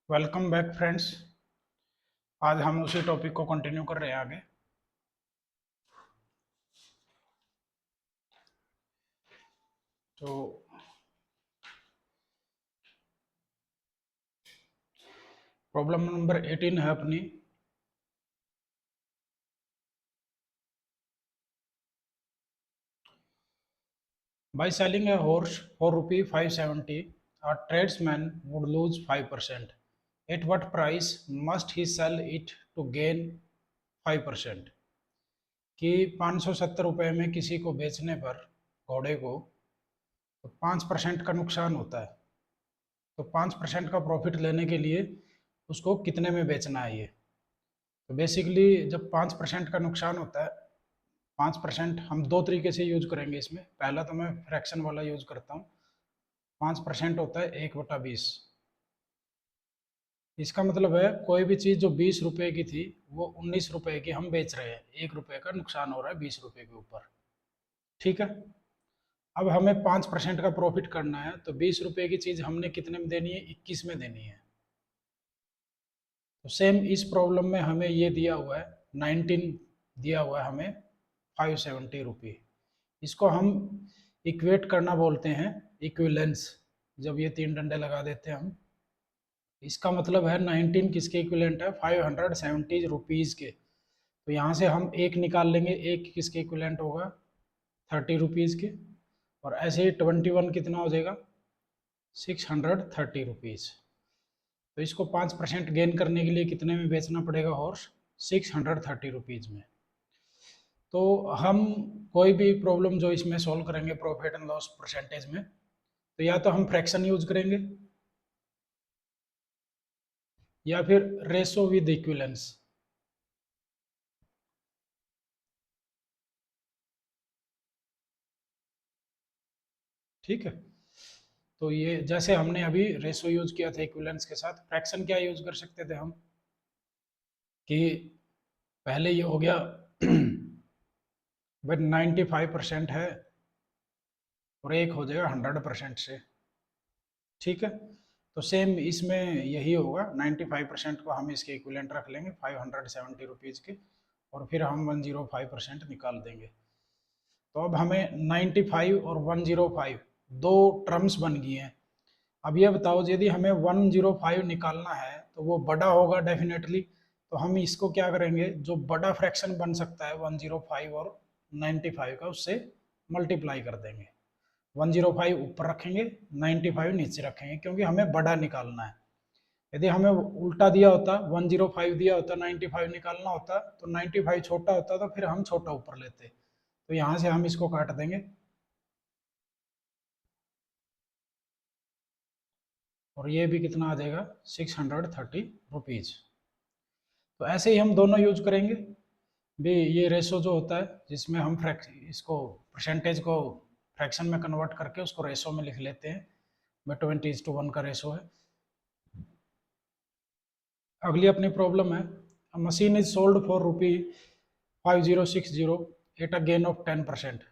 Welcome back friends. आज हम उसी टॉपिक को कंटिन्यू कर रहे हैं आगे। तो प्रॉब्लम नंबर 18 है अपनी। By selling a horse for rupee 570 a tradesman would lose 5%. At what price must he sell it to gain 5%? कि 570 रुपये में किसी को बेचने पर घोड़े को तो 5% का नुकसान होता है। तो 5% का प्रॉफिट लेने के लिए उसको कितने में बेचना है ये। तो बेसिकली जब 5% का नुकसान होता है, 5% हम दो तरीके से यूज करेंगे इसमें। पहला तो मैं फ्रैक्शन वाला यूज करता हूँ। 5% होता है 1/20। इसका मतलब है कोई भी चीज़ जो 20 रुपए की थी वो 19 रुपए की हम बेच रहे हैं, 1 रुपए का नुकसान हो रहा है 20 रुपए के ऊपर। ठीक है। अब हमें 5% का प्रॉफिट करना है, तो 20 रुपए की चीज़ हमने कितने में देनी है, 21 में देनी है। तो सेम इस प्रॉब्लम में हमें ये दिया हुआ है 19 दिया हुआ है हमें 570 रुपये। इसको हम इक्वेट करना बोलते हैं, इक्विलेंस। जब ये तीन डंडे लगा देते हैं हम, इसका मतलब है 19 किसके इक्विलेंट है, 570 रुपीज़ के। तो यहाँ से हम एक निकाल लेंगे, एक किसके इक्विलेंट होगा, 30 रुपीज़ के। और ऐसे ही 21 कितना हो जाएगा, 630 रुपीज़। तो इसको 5% गेन करने के लिए कितने में बेचना पड़ेगा हॉर्स, 630 रुपीज़ में। तो हम कोई भी प्रॉब्लम जो इसमें सॉल्व करेंगे प्रॉफिट एंड लॉस परसेंटेज में, तो या तो हम फ्रैक्शन यूज करेंगे या फिर रेशो विद इक्विलेंस। ठीक है। तो ये जैसे हमने अभी रेशो यूज किया था इक्विलेंस के साथ, फ्रैक्शन क्या यूज कर सकते थे हम, कि पहले ये हो गया भाई 95% है और एक हो जाएगा 100% से। ठीक है। तो सेम इसमें यही होगा, 95% को हम इसके इक्विलेंट रख लेंगे 570 रुपीज़ के, और फिर हम 105% निकाल देंगे। तो अब हमें 95 और 105 दो टर्म्स बन गई हैं। अब ये बताओ, यदि हमें 105 निकालना है तो वो बड़ा होगा डेफिनेटली। तो हम इसको क्या करेंगे, जो बड़ा फ्रैक्शन बन सकता है 105 और 95 का, उससे मल्टीप्लाई कर देंगे। 105 ऊपर रखेंगे, 95 नीचे रखेंगे, क्योंकि हमें बड़ा निकालना है। यदि हमें उल्टा दिया होता, 105 दिया होता, 95 निकालना होता, तो 95 छोटा होता तो फिर हम छोटा ऊपर लेते। तो यहाँ से हम इसको काट देंगे और ये भी कितना आ जाएगा, 630 रुपीज़। तो ऐसे ही हम दोनों यूज करेंगे भी। ये रेशो जो होता है जिसमें हम इसको परसेंटेज को फ्रैक्शन में कन्वर्ट करके उसको रेशो में लिख लेते हैं, 20:1 का रेशो है। अगली अपनी प्रॉब्लम है, machine is sold for rupee 5060 eight a gain of 10%.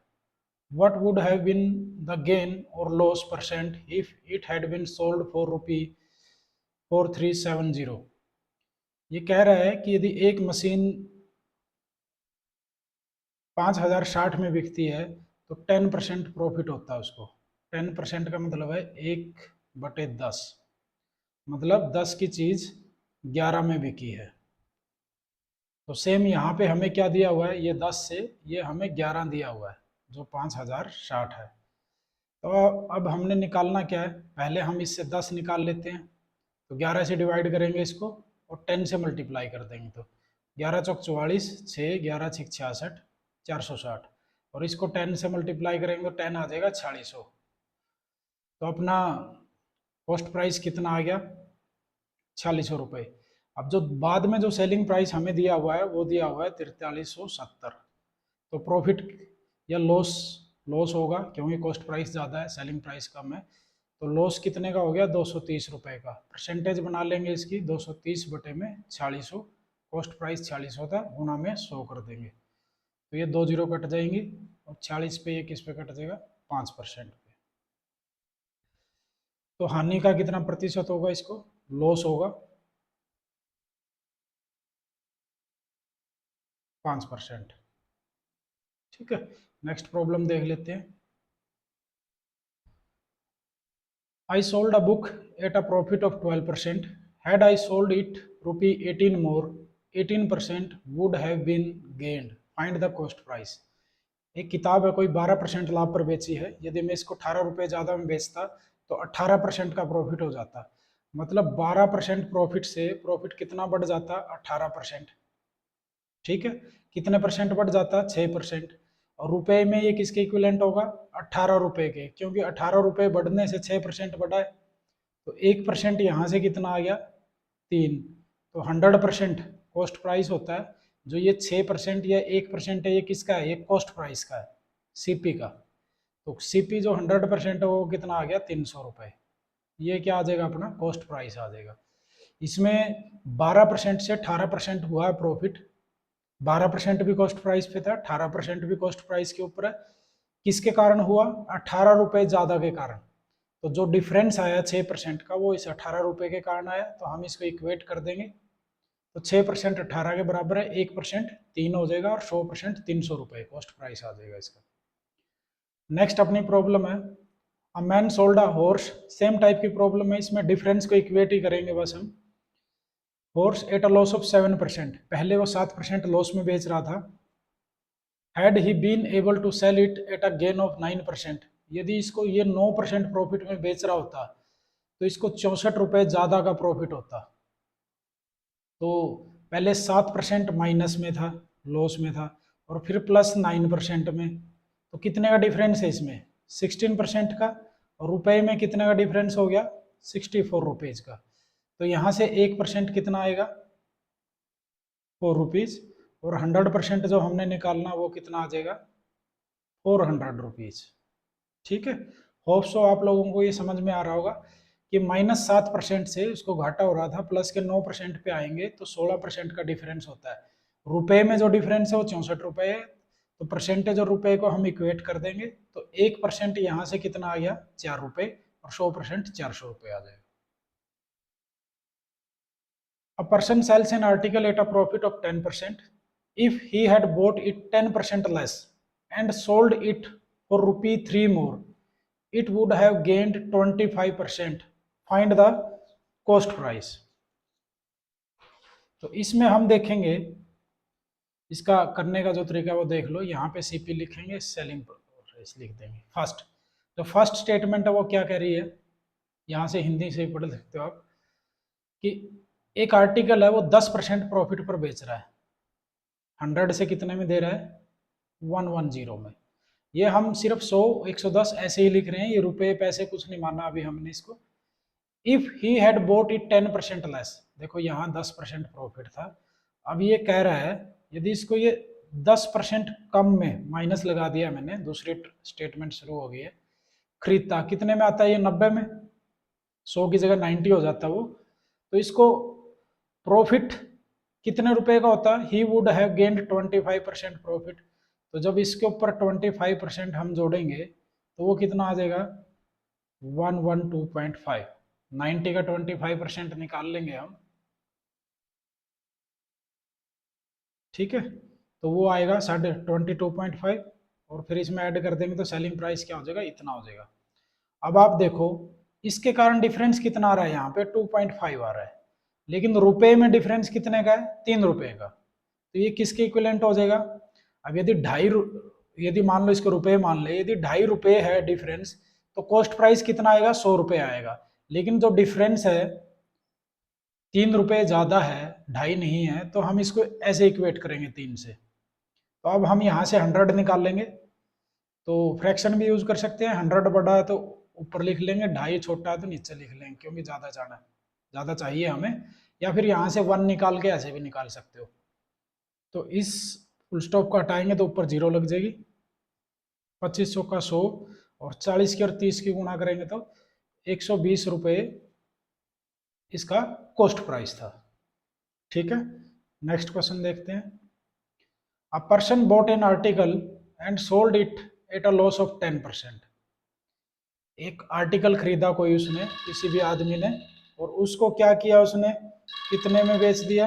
What would have been the gain or loss percent if it had been sold for rupee 4370? ये कह रहा है कि यदि एक मशीन 5060 में बिकती है तो 10% प्रॉफिट होता है उसको। 10% का मतलब है 1/10, मतलब 10 की चीज़ 11 में बिकी है। तो सेम यहाँ पे हमें क्या दिया हुआ है, ये 10 से ये हमें 11 दिया हुआ है जो 5060 है। तो अब हमने निकालना क्या है, पहले हम इससे 10 निकाल लेते हैं। तो 11 से डिवाइड करेंगे इसको और 10 से मल्टीप्लाई कर देंगे। तो 11 चौक 44, 6 11 6 66, 460। और इसको 10 से मल्टीप्लाई करेंगे तो 10 आ जाएगा 4600। तो अपना कॉस्ट प्राइस कितना आ गया, 4600 रुपये। अब जो बाद में जो सेलिंग प्राइस हमें दिया हुआ है वो दिया हुआ है 4370। तो प्रॉफिट या लॉस, लॉस होगा क्योंकि कॉस्ट प्राइस ज़्यादा है, सेलिंग प्राइस कम है। तो लॉस कितने का हो गया, 230 रुपये का। परसेंटेज बना लेंगे इसकी, 230 बटे में 4600, कॉस्ट प्राइस 4600 था, गुणा में 100 कर देंगे। तो ये 2 जीरो कट जाएंगी और 40 पे ये किस पे कट जाएगा, 5% पे। तो हानि का कितना प्रतिशत होगा इसको, लॉस होगा 5%। ठीक है, नेक्स्ट प्रॉब्लम देख लेते हैं। I sold a book at a profit of 12%. Had I sold it rupee 18 more, 18% would have been gained. Find the cost price. एक किताब है, कोई 12% लाभ पर बेची है, यदि मैं इसको 18 रुपये ज़्यादा में बेचता तो 18% का प्रॉफिट हो जाता। मतलब 12% प्रॉफिट से प्रॉफिट कितना बढ़ जाता? 18%। ठीक है, कितने परसेंट बढ़ जाता? 6%। और रुपए में ये किसके इक्विवेलेंट होगा? 18 रुपए के, क्योंकि 18 रुपए बढ़ने से 6% बढ़ा है। तो 1% यहाँ से कितना आ गया? 3। तो 100% कॉस्ट प्राइस होता है। जो ये 6% या 1% है, ये किसका है? ये कॉस्ट प्राइस का है, सीपी का। तो सीपी जो 100% है वो कितना आ गया? 300 रुपये। ये क्या आ जाएगा? अपना कॉस्ट प्राइस आ जाएगा। इसमें 12% से 18% हुआ है प्रॉफिट। 12% भी कॉस्ट प्राइस पे था, 18% भी कॉस्ट प्राइस के ऊपर है। किसके कारण हुआ? 18 रुपये ज़्यादा के कारण। तो जो डिफरेंस आया 6% का, वो इस 18 रुपये के कारण आया। तो हम इसको इक्वेट कर देंगे। तो 6% 18 के बराबर है, 1% 3 हो जाएगा, और 100% 300 रुपये कॉस्ट प्राइस आ जाएगा इसका। नेक्स्ट अपनी प्रॉब्लम है a man sold a horse. Same type की प्रॉब्लम है, इसमें डिफरेंस को इक्वेट ही करेंगे बस हम। Horse at a loss of 7%, पहले वो 7% लॉस में बेच रहा था। हैड ही been able to sell it at a gain of 9%, यदि इसको ये 9% प्रॉफिट में बेच रहा होता तो इसको 64 रुपये ज़्यादा का प्रॉफिट होता। तो पहले 7% माइनस में था, लॉस में था, और फिर प्लस 9% में। तो कितने का डिफरेंस है इसमें? 16% का। और रुपए में कितने का डिफरेंस हो गया? 64 रुपीज का। तो यहाँ से 1% कितना आएगा? 4 रुपीज। और 100% जो हमने निकालना वो कितना आ जाएगा? 400 रुपीज। ठीक है, होप सो आप लोगों को ये समझ में आ रहा होगा कि -7% से उसको घाटा हो रहा था, प्लस के 9% पे आएंगे तो 16% का डिफरेंस होता है। रुपए में जो डिफरेंस है वो 64 रुपए है। तो परसेंटेज और रुपए को हम इक्वेट कर देंगे, तो 1% यहाँ से कितना आ गया? 4 रुपए, और 100% 400 रुपये आ जाएगा। A person sells an article at a profit of 10%. If he had bought it 10% less and sold it for rupee 3 more, it would have gained 25%. Find the cost price. तो इसमें हम देखेंगे, इसका करने का जो तरीका वो देख लो। यहाँ पे सीपी लिखेंगे, सेलिंग प्राइस लिख देंगे। फर्स्ट, जो फर्स्ट स्टेटमेंट है वो क्या कह रही है, यहाँ से हिंदी से पढ़ सकते हो आप, कि एक आर्टिकल है वो 10% प्रॉफिट पर बेच रहा है। 100 से कितने में दे रहा है? 110 में। ये हम सिर्फ 100 110 ऐसे ही लिख रहे हैं, ये रुपए पैसे कुछ नहीं माना अभी हमने इसको। If he had boat it 10% less, देखो यहाँ 10% प्रॉफिट था। अब ये कह रहा है यदि इसको ये 10% कम में, माइनस लगा दिया मैंने, दूसरी स्टेटमेंट शुरू हो गई है, खरीदता, कितने में आता है ये? 90 में। 100 की जगह 90 हो जाता वो। तो इसको प्रॉफिट कितने रुपए का होता? He would have gained 25% profit. तो जब इसके ऊपर 25% हम जोड़ेंगे तो वो कितना आ जाएगा? 112.5। 90 का 25% निकाल लेंगे हम। ठीक है, तो वो आएगा 22.5, और फिर इसमें ऐड कर देंगे तो सेलिंग प्राइस क्या हो जाएगा? इतना हो जाएगा। अब आप देखो इसके कारण डिफरेंस कितना आ रहा है? यहाँ पे 2.5 आ रहा है, लेकिन रुपए में डिफरेंस कितने का है? 3 रुपए का। तो ये किसके इक्विवेलेंट हो जाएगा? अब यदि यदि मान लो इसको रुपए मान ले, यदि 2.5 रुपए है डिफरेंस, तो कॉस्ट प्राइस कितना आएगा? 100 रुपए आएगा। लेकिन जो डिफरेंस है 3 रुपए ज्यादा है, 2.5 नहीं है, तो हम इसको ऐसे इक्वेट करेंगे 3 से। तो अब हम यहाँ से 100 निकाल लेंगे, तो फ्रैक्शन भी यूज कर सकते हैं। 100 बड़ा है तो ऊपर लिख लेंगे, 2.5 छोटा है तो नीचे लिख लेंगे, क्योंकि ज्यादा जाना है, ज्यादा चाहिए हमें। या फिर यहाँ से 1 निकाल के ऐसे भी निकाल सकते हो। तो इस फुल स्टॉप को हटाएंगे तो ऊपर 0 लग जाएगी। 2500 का 100, और 40 की और 30 की गुणा करेंगे तो 120 रुपये इसका कॉस्ट प्राइस था। ठीक है, नेक्स्ट क्वेश्चन देखते हैं। A person bot N article and sold it at a loss of 10%। एक आर्टिकल खरीदा कोई उसने, किसी भी आदमी ने, और उसको क्या किया उसने, कितने में बेच दिया।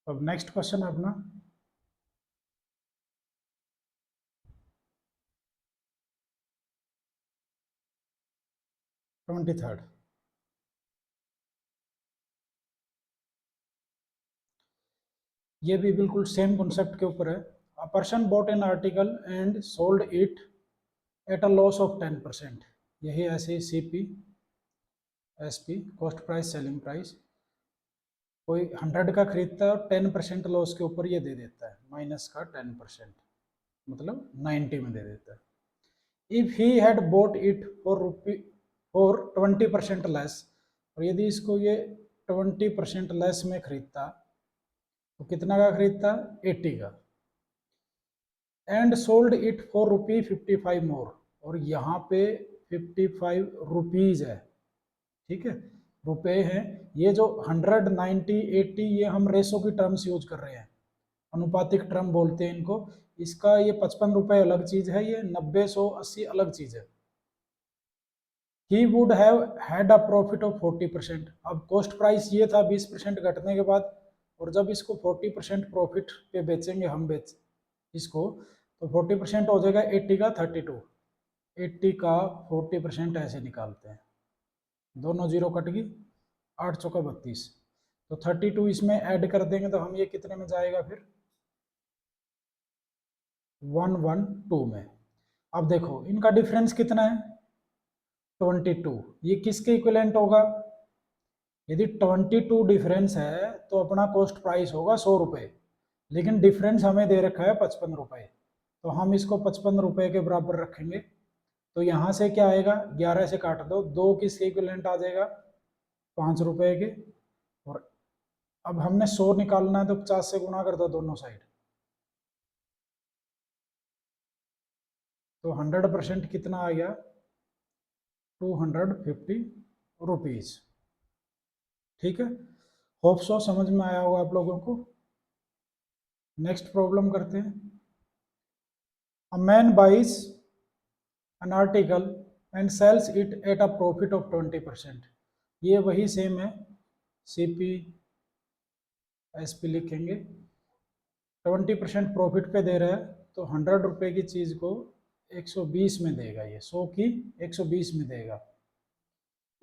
अब नेक्स्ट क्वेश्चन है अपना, ट्वेंटी थर्ड। ये भी बिल्कुल सेम कॉन्सेप्ट के ऊपर है। A person bot N article and sold it at a loss of 10%। यही ऐसे ही CP SP, cost price selling price. कोई 100 का खरीदता है और 10% लॉस के ऊपर ये दे देता है, माइनस का 10%, मतलब 90 में दे देता है। If he had boat it for 20% less, और यदि इसको ये 20% लेस में खरीदता तो कितना का खरीदता, 80 का। एंड सोल्ड इट फॉर ₹55 मोर, और यहाँ पे 55 रुपीज है, ठीक है, रुपए हैं। ये जो 100, 90, 80 ये हम रेशो की टर्म्स यूज कर रहे हैं, अनुपातिक टर्म बोलते हैं इनको। इसका ये 55 रुपए अलग चीज है, ये 90, 100, 80 अलग चीज है। He would have had a profit of 40%। अब कॉस्ट प्राइस ये था 20% घटने के बाद, और जब इसको 40% प्रॉफिट पे बेचेंगे हम, बेच इसको, तो 40% हो जाएगा 80 का 32, 80 का 40% ऐसे निकालते हैं, दोनों जीरो कट गई, 8 चौका 32, तो 32 इसमें ऐड कर देंगे तो हम ये कितने में जाएगा फिर, 112 में। अब देखो इनका डिफरेंस कितना है, 22। ये किसके इक्विवेलेंट होगा, यदि 22 डिफरेंस है तो अपना कॉस्ट प्राइस होगा 100 रुपये, लेकिन डिफरेंस हमें दे रखा है 55 रुपये, तो हम इसको 55 रुपये के बराबर रखेंगे। तो यहाँ से क्या आएगा, 11 से काट दो, 2 किसके इक्विवेलेंट आ जाएगा, 5 रुपये के। और अब हमने 100 निकालना है तो 50 से गुणा कर दो दोनों साइड, तो 100% कितना आ गया, 250 रुपीज। ठीक है, होप सो समझ में आया होगा आप लोगों को। नेक्स्ट प्रॉब्लम करते हैं। A man buys an article and sells it at a profit of 20%। ये वही सेम है, CP SP लिखेंगे। 20% प्रॉफिट पे दे रहा है, तो 100 रुपये की चीज को 120 में देगा, ये 100 की 120 में देगा।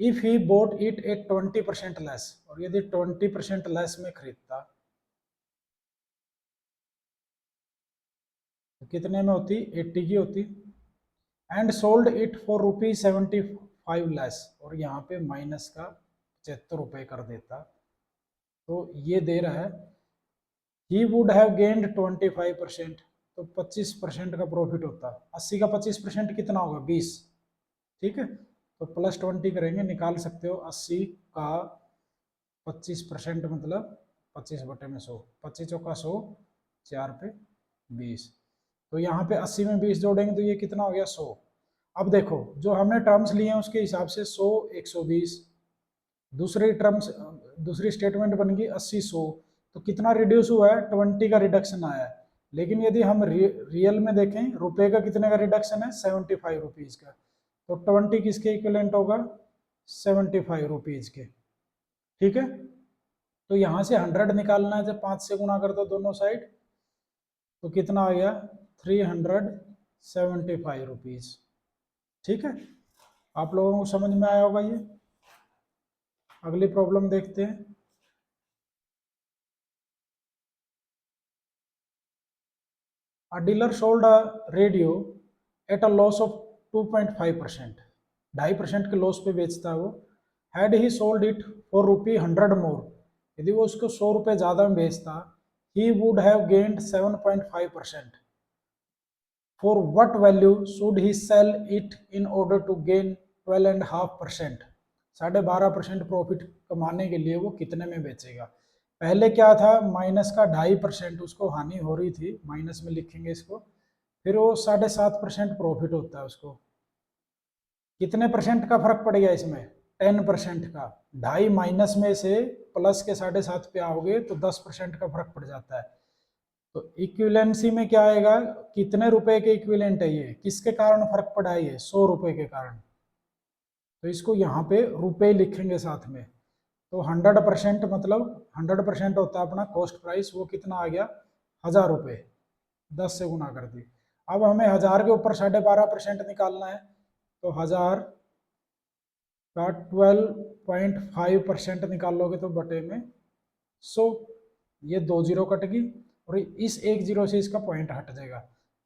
If he boat it at 20% less, और यदि 20% लेस में खरीदता तो कितने में होती, 80 की होती। And sold it for ₹75 less, और यहाँ पे माइनस का 75 रुपये कर देता, तो ये दे रहा है ही वुड हैव गेन्ड 25%, तो 25% का प्रॉफिट होता। 80 का 25% कितना होगा, 20, ठीक है, तो +20 करेंगे, निकाल सकते हो 80 का 25% मतलब 25/100, 25 चौका 100, 4 पे 20, तो यहाँ पे 80 में 20 जोड़ेंगे तो ये कितना हो गया, 100। अब देखो जो हमने टर्म्स लिए हैं उसके हिसाब से 100, 120, दूसरी टर्म्स, दूसरी स्टेटमेंट बन गई 80, 100, तो कितना रिड्यूस हुआ है, 20 का रिडक्शन आया है। लेकिन यदि हम रियल में देखें, रुपए का कितने का रिडक्शन है, 75 रुपीज का, तो 20 किसके इक्विवेलेंट होगा, 75 रुपीज के। ठीक है, तो यहाँ से 100 निकालना है, जब 5 से गुणा कर दो दोनों साइड, तो कितना आ गया, 375 रुपीज। ठीक है, आप लोगों को समझ में आया होगा ये। अगली प्रॉब्लम देखते हैं। A dealer sold a radio at a loss of 2.5%, 2.5% के लॉस पे बेचता है वो। Had he sold it for ₹100 more, यदि वो उसको 100 रुपये ज़्यादा में बेचता, he would have gained 7.5%. For what value should he sell it in order to gain 12.5%? 12.5% profit कमाने के लिए वो कितने में बेचेगा। पहले क्या था, माइनस का 2.5% उसको हानि हो रही थी, माइनस में लिखेंगे इसको, फिर वो 7.5% प्रॉफिट होता है उसको। कितने परसेंट का फर्क पड़ गया इसमें, 10% का। 2.5 माइनस में से प्लस के 7.5 पे आओगे तो 10% का फर्क पड़ जाता है। तो इक्विवेलेंसी में क्या आएगा, कितने रुपए के इक्विवेलेंट है ये, किसके कारण फर्क पड़ा है ये, 100 रुपए के कारण। तो इसको यहाँ पे रुपए लिखेंगे साथ में। तो 100% मतलब 100% होता है अपना कॉस्ट प्राइस, वो कितना आ गया 1000 रुपये, 10 से गुना कर दी। अब हमें 1000 के ऊपर 12.5% निकालना है, तो 1000 का 12.5% निकालोगे तो बटे में 100, ये 2 जीरो कट गई और इस 1 जीरो से इसका पॉइंट हट जाएगा,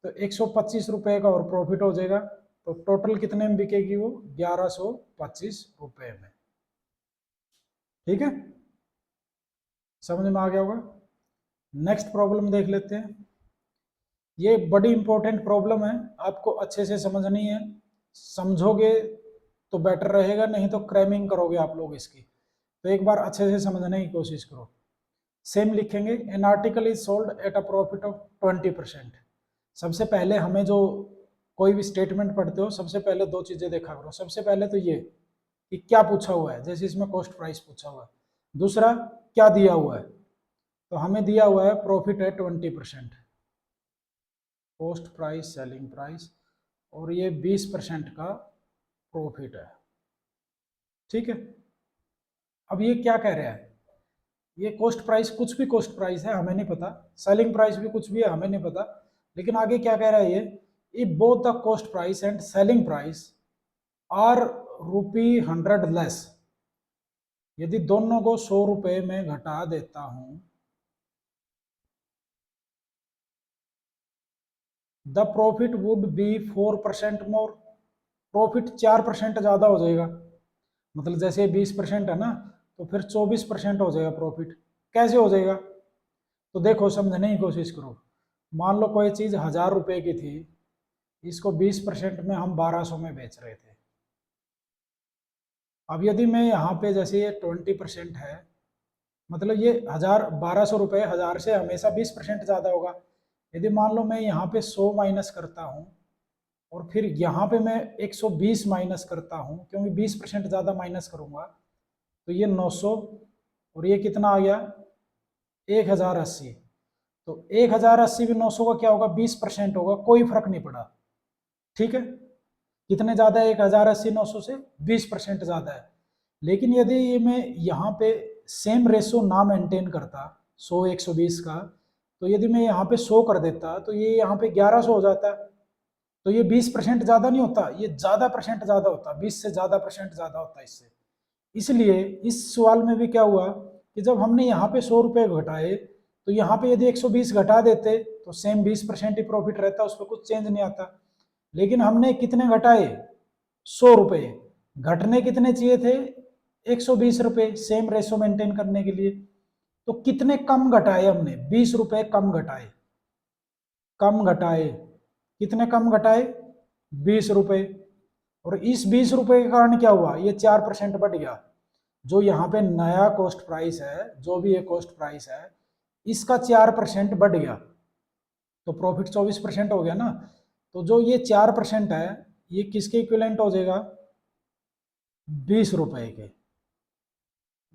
तो 125 रुपये का और प्रॉफिट हो जाएगा। तो टोटल कितने में बिकेगी वो 1125 रुपये में। ठीक है, समझ में आ गया होगा। नेक्स्ट प्रॉब्लम देख लेते हैं। ये बड़ी इंपॉर्टेंट प्रॉब्लम है, आपको अच्छे से समझनी है, समझोगे तो बेटर रहेगा, नहीं तो क्रैमिंग करोगे आप लोग इसकी। तो एक बार अच्छे से समझने की कोशिश करो। सेम लिखेंगे, an article is sold at a profit of 20%। सबसे पहले हमें जो कोई भी स्टेटमेंट पढ़ते हो, सबसे पहले दो चीजें देखा करो। सबसे पहले तो ये कि क्या पूछा हुआ है, जैसे इसमें कॉस्ट प्राइस पूछा हुआ है। दूसरा, क्या दिया हुआ है, तो हमें दिया हुआ है प्रॉफिट है 20%, कॉस्ट प्राइस सेलिंग प्राइस, और ये 20% का प्रॉफिट है। ठीक है, अब ये क्या कह रहा है, ये कॉस्ट प्राइस कुछ भी कॉस्ट प्राइस है, हमें नहीं पता, सेलिंग प्राइस भी कुछ भी है, हमें नहीं पता, लेकिन आगे क्या कह रहा है ये, if both the cost price and selling price are ₹100 less, यदि दोनों को 100 रुपए में घटा देता हूं, the profit would be 4% more, profit 4% ज्यादा हो जाएगा। मतलब जैसे 20% है ना, तो फिर 24% हो जाएगा प्रॉफिट। कैसे हो जाएगा, तो देखो समझने की कोशिश करो। मान लो कोई चीज 1000 रुपए की थी, इसको 20% में हम 1200 में बेच रहे थे। अब यदि मैं यहाँ पे जैसे ये 20% है, मतलब ये 1200 रुपये 1000 से हमेशा 20% ज्यादा होगा। यदि मान लो मैं यहाँ पे 100 माइनस करता हूँ और फिर यहाँ पे मैं 120 माइनस करता हूँ, क्योंकि 20% ज्यादा माइनस करूंगा, तो ये 900 और ये कितना आ गया 1080। तो 1080 भी 900 का क्या होगा 20% होगा, कोई फर्क नहीं पड़ा। ठीक है, कितने ज्यादा है 1080 900 से 20% ज्यादा है। लेकिन यदि ये मैं यहाँ पे सेम रेशो ना मेंटेन करता 100 120 का, तो यदि मैं यहाँ पे 100 कर देता तो ये यहाँ पे 1100 हो जाता। तो ये 20% ज्यादा नहीं होता, ये ज्यादा परसेंट ज्यादा होता, 20 से ज्यादा परसेंट ज्यादा होता इससे। इसलिए इस सवाल में भी क्या हुआ कि जब हमने यहाँ पे 100 रुपये घटाए, तो यहाँ पे यदि 120 घटा देते तो सेम 20% ही प्रॉफिट रहता, उस पर कुछ चेंज नहीं आता। लेकिन हमने कितने घटाए 100 रुपये, घटने कितने चाहिए थे 120 रुपये, सेम रेशो मेंटेन करने के लिए। तो कितने कम घटाए हमने 20 रुपये कम घटाए, कम घटाए, कितने कम घटाए 20 रुपये। और इस 20 रुपये के कारण क्या हुआ, ये 4% बढ़ गया। जो यहाँ पे नया कॉस्ट प्राइस है, जो भी ये कॉस्ट प्राइस है, इसका 4% बढ़ गया, तो प्रॉफिट 24% हो गया ना। तो जो ये 4% है, ये किसके इक्विवेलेंट हो जाएगा 20 रुपए के,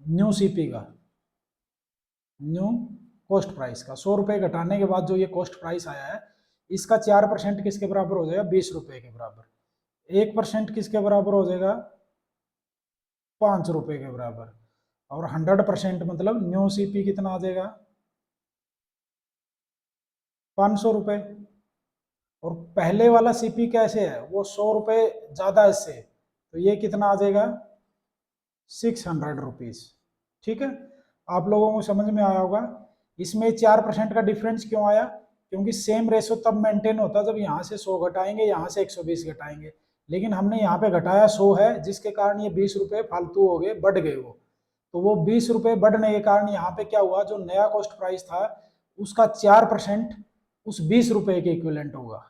न्यू सीपी का, न्यू कॉस्ट प्राइस का। 100 रुपए घटाने के बाद जो ये कॉस्ट प्राइस आया है, इसका 4% किसके बराबर हो जाएगा 20 रुपए के बराबर। 1% किसके बराबर हो जाएगा 5 रुपए के बराबर। और 100% मतलब न्यू सीपी कितना आ जाएगा 500 रुपए। और पहले वाला सीपी कैसे है, वो 100 रुपए ज्यादा इससे, तो ये कितना आ जाएगा 600 रुपीज। ठीक है, आप लोगों को समझ में आया होगा। इसमें 4% का डिफरेंस क्यों आया, क्योंकि सेम रेशो तब मेंटेन होता जब यहाँ से 100 घटाएंगे, यहाँ से 120 घटाएंगे। लेकिन हमने यहाँ पे घटाया 100 है, जिसके कारण ये 20 रुपए फालतू हो गए, बढ़ गए वो। तो वो 20 रुपए बढ़ने के कारण यहाँ पे क्या हुआ, जो नया कॉस्ट प्राइस था उसका 4% उस 20 रुपए के इक्विवेलेंट होगा।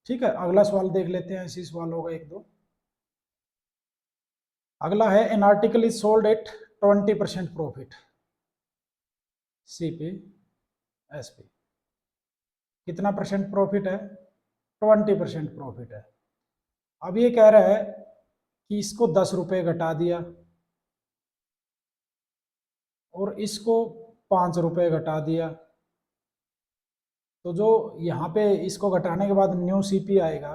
ठीक है, अगला सवाल देख लेते हैं, ऐसी सवाल होगा एक दो। अगला है an article is sold at 20% profit, CP SP, कितना परसेंट प्रॉफिट है 20% प्रॉफिट है। अब ये कह रहा है कि इसको 10 रुपए घटा दिया और इसको 5 रुपए घटा दिया, तो जो यहाँ पे इसको घटाने के बाद न्यू सीपी आएगा,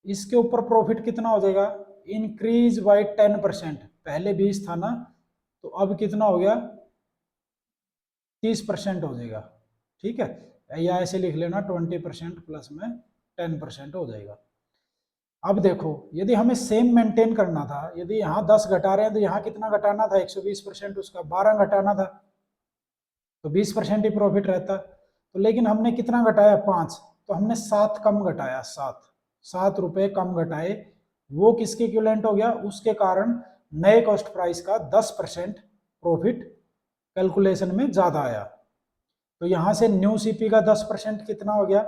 इसके ऊपर प्रॉफिट कितना हो जाएगा, इंक्रीज बाय 10%, पहले 20 था ना, तो अब कितना हो गया 30% हो जाएगा। ठीक है, या ऐसे लिख लेना 20% प्लस में 10% हो जाएगा। अब देखो यदि हमें सेम मेंटेन करना था, यदि यहाँ 10 घटा रहे हैं तो यहाँ कितना घटाना था, 120%, उसका 12 घटाना था, तो 20% ही प्रॉफिट रहता। तो लेकिन हमने कितना घटाया, 5, तो हमने 7 कम घटाया, 7 रुपए कम घटाए, वो किसके इक्विवेलेंट हो गया, उसके कारण नए कॉस्ट प्राइस का 10% प्रॉफिट कैलकुलेशन में ज्यादा आया। तो यहां से न्यू सीपी का 10% कितना हो गया,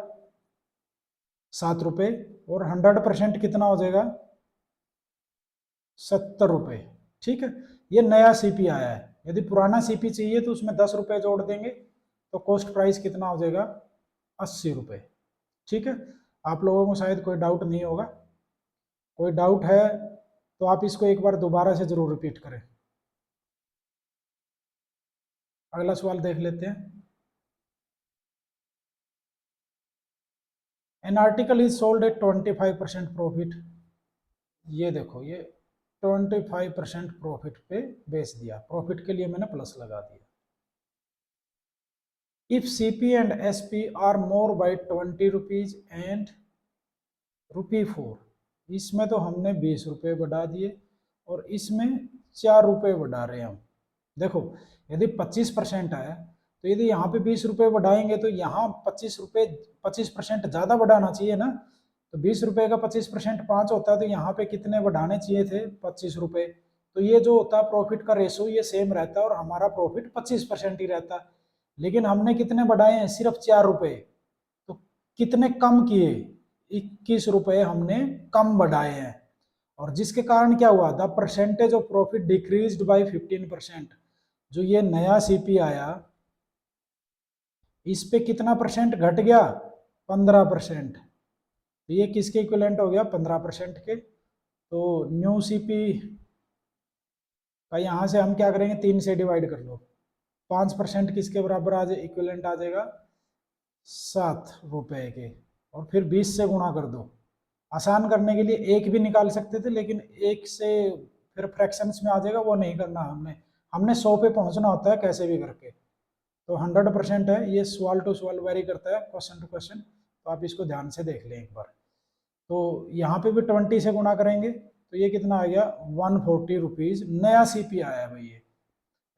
7 रुपए, और 100% कितना हो जाएगा, 70 रुपए। ठीक है, ये नया सीपी आया है, यदि पुराना सीपी चाहिए तो उसमें 10 रुपए जोड़ देंगे, तो कॉस्ट प्राइस कितना हो जाएगा, 80 रुपए। ठीक है, आप लोगों को शायद कोई डाउट नहीं होगा, कोई डाउट है तो आप इसको एक बार दोबारा से जरूर रिपीट करें। अगला सवाल देख लेते हैं। An article is sold at 25% profit, ये देखो ये 25% प्रॉफिट पे बेच दिया, प्रॉफिट के लिए मैंने प्लस लगा दिया। If CP and SP are more by 20 rupees and ₹4, इसमें तो हमने 20 रुपये बढ़ा दिए और इसमें 4 रुपये बढ़ा रहे हैं हम। देखो यदि 25% है, तो यदि यहाँ पे 20 रुपये बढ़ाएंगे तो यहाँ 25 रुपये, 25% ज्यादा बढ़ाना चाहिए ना, तो 20 रुपये का 25% 5 होता है, तो यहाँ पे कितने बढ़ाने चाहिए थे, 25 रुपये। तो ये जो होता है प्रॉफिट का रेशो ये सेम रहता है और हमारा प्रॉफिट 25% ही रहता है। लेकिन हमने कितने बढ़ाए हैं, सिर्फ 4 रुपये, तो कितने कम किए, 21 रुपये हमने कम बढ़ाए हैं। और जिसके कारण क्या हुआ, the percentage of profit decreased bye 15%, जो ये नया सीपी आया इस पे कितना परसेंट घट गया, 15%। तो ये किसके इक्विवेलेंट हो गया, 15% के। तो न्यू सीपी का यहाँ से हम क्या करेंगे, 3 से डिवाइड कर लो, 5% किसके बराबर आ जाए, इक्विवेलेंट आ जाएगा 7 रुपए के, और फिर 20 से गुणा कर दो। आसान करने के लिए एक भी निकाल सकते थे, लेकिन एक से फिर फ्रैक्शंस में आ जाएगा, वो नहीं करना हमने, हमने 100 पे पहुंचना होता है कैसे भी करके। तो 100% है, ये सवाल टू सवाल वेरी करता है, क्वेश्चन टू क्वेश्चन, तो आप इसको ध्यान से देख लें एक बार। तो यहाँ पे भी 20 से गुणा करेंगे, तो ये कितना आ गया, 140 रुपीज नया सीपी आया है भाई।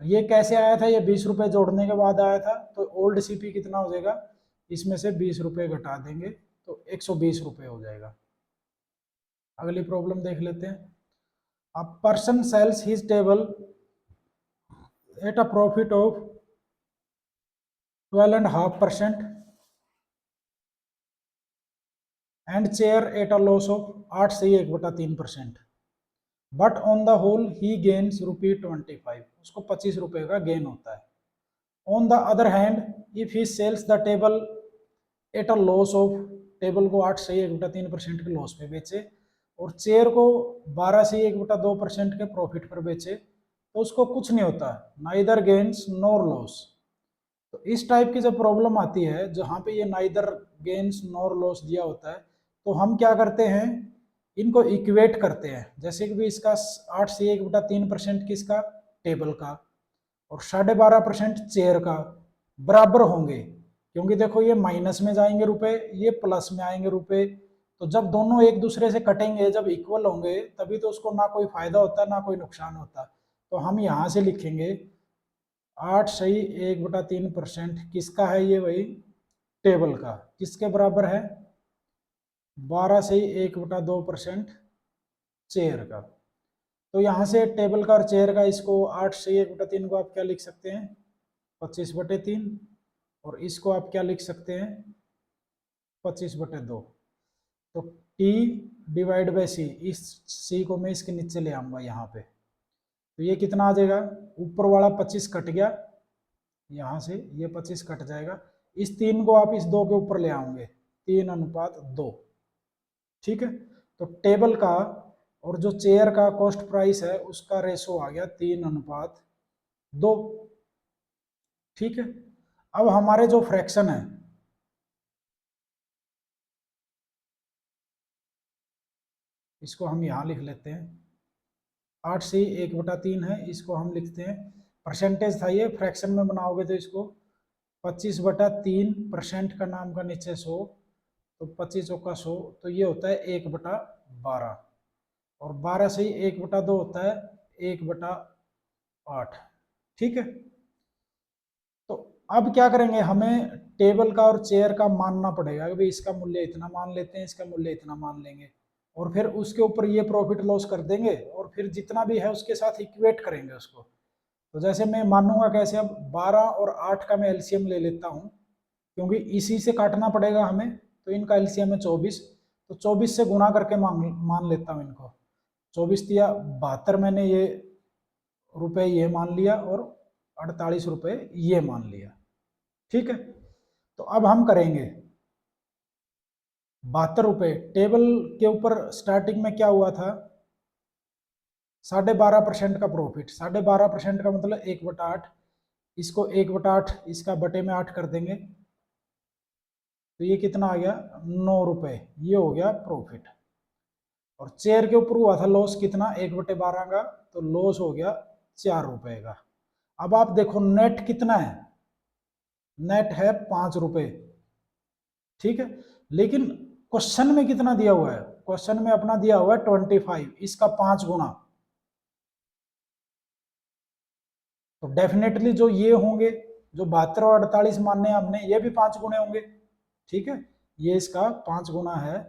ये कैसे आया था, ये 20 रुपये जोड़ने के बाद आया था, तो ओल्ड सीपी कितना हो जाएगा, इसमें से 20 रुपये घटा देंगे तो 120 रुपये हो जाएगा। अगली प्रॉब्लम देख लेते हैं। A person sells his table at a profit of 12.5% and chair at a loss of 8 से 1/3%, but on the whole he gains ₹25, उसको 25 रुपये का गेन होता है। On the other hand if he sells the table at a loss of, table को 8 से 1/3% के loss पे बेचे और चेयर को 12 से 1/2% के प्रॉफिट पर बेचे, तो उसको कुछ नहीं होता, नाइदर गेन्स नॉर लॉस। तो इस टाइप की जब प्रॉब्लम आती है जहां पे ये नाइदर गेन्स नॉर लॉस दिया होता है, तो हम क्या करते हैं, इनको इक्वेट करते हैं। जैसे कि भी इसका 8 से 1/3% किसका, टेबल का, और 12.5% चेयर का बराबर होंगे, क्योंकि देखो ये माइनस में जाएंगे रुपए, ये प्लस में आएंगे रुपए, तो जब दोनों एक दूसरे से कटेंगे, जब इक्वल होंगे, तभी तो उसको ना कोई फायदा होता ना कोई नुकसान होता। तो हम यहां से लिखेंगे 8 से 1/3% किसका है, ये वही टेबल का, किसके बराबर है, 12 से 1/2% चेयर का। तो यहाँ से टेबल का और चेयर का, इसको 8 से 1/3 को आप क्या लिख सकते हैं, 25/3, और इसको आप क्या लिख सकते हैं, 25/2। तो टी डिवाइड बाई सी, इस सी को मैं इसके नीचे ले आऊंगा यहाँ पे, तो ये कितना आ जाएगा, ऊपर वाला 25 कट गया, यहाँ से ये 25 कट जाएगा, इस 3 को आप इस 2 के ऊपर ले आओगे, 3:2। ठीक है, तो टेबल का और जो चेयर का कॉस्ट प्राइस है उसका रेशो आ गया 3:2। ठीक है, अब हमारे जो फ्रैक्शन है, इसको हम यहाँ लिख लेते हैं, 8 से 1/3 है, इसको हम लिखते हैं, परसेंटेज था ये, फ्रैक्शन में बनाओगे तो इसको 25/3% का नाम का नीचे 100, तो 25 चौका 100, तो ये होता है 1/12, और 12 से ही 1/2 होता है 1/8। ठीक है, तो अब क्या करेंगे, हमें टेबल का और चेयर का मानना पड़ेगा कि भाई इसका मूल्य इतना मान लेते हैं, इसका मूल्य इतना मान लेंगे, और फिर उसके ऊपर ये प्रॉफिट लॉस कर देंगे, और फिर जितना भी है उसके साथ इक्वेट करेंगे उसको। तो जैसे मैं मानूंगा कैसे, अब 12 और 8 का मैं एलसीएम ले लेता हूँ, क्योंकि इसी से काटना पड़ेगा हमें, तो इनका एलसीएम है 24, तो 24 से गुणा करके मान लेता हूँ इनको, 24 दिया 72, मैंने ये रुपए ये मान लिया, और 48 रुपए ये मान लिया। ठीक है, तो अब हम करेंगे 72 रुपए, टेबल के ऊपर स्टार्टिंग में क्या हुआ था, 12.5% का प्रॉफिट, 12.5% का मतलब 1/8, इसको 1/8 इसका बटे में 8 कर देंगे, तो ये कितना आ गया, 9 रुपए, ये हो गया प्रॉफिट। और चेयर के ऊपर हुआ था लॉस कितना, 1/12 का, तो लॉस हो गया 4 रुपए का। अब आप देखो नेट कितना है, नेट है 5 रुपए। ठीक है, लेकिन क्वेश्चन में कितना दिया हुआ है, क्वेश्चन में अपना दिया हुआ है 25, इसका 5 गुना, तो डेफिनेटली जो ये होंगे, जो 72 और 48 मानने हैं हमने, ये भी 5 गुने होंगे। ठीक है, ये इसका 5 गुना है,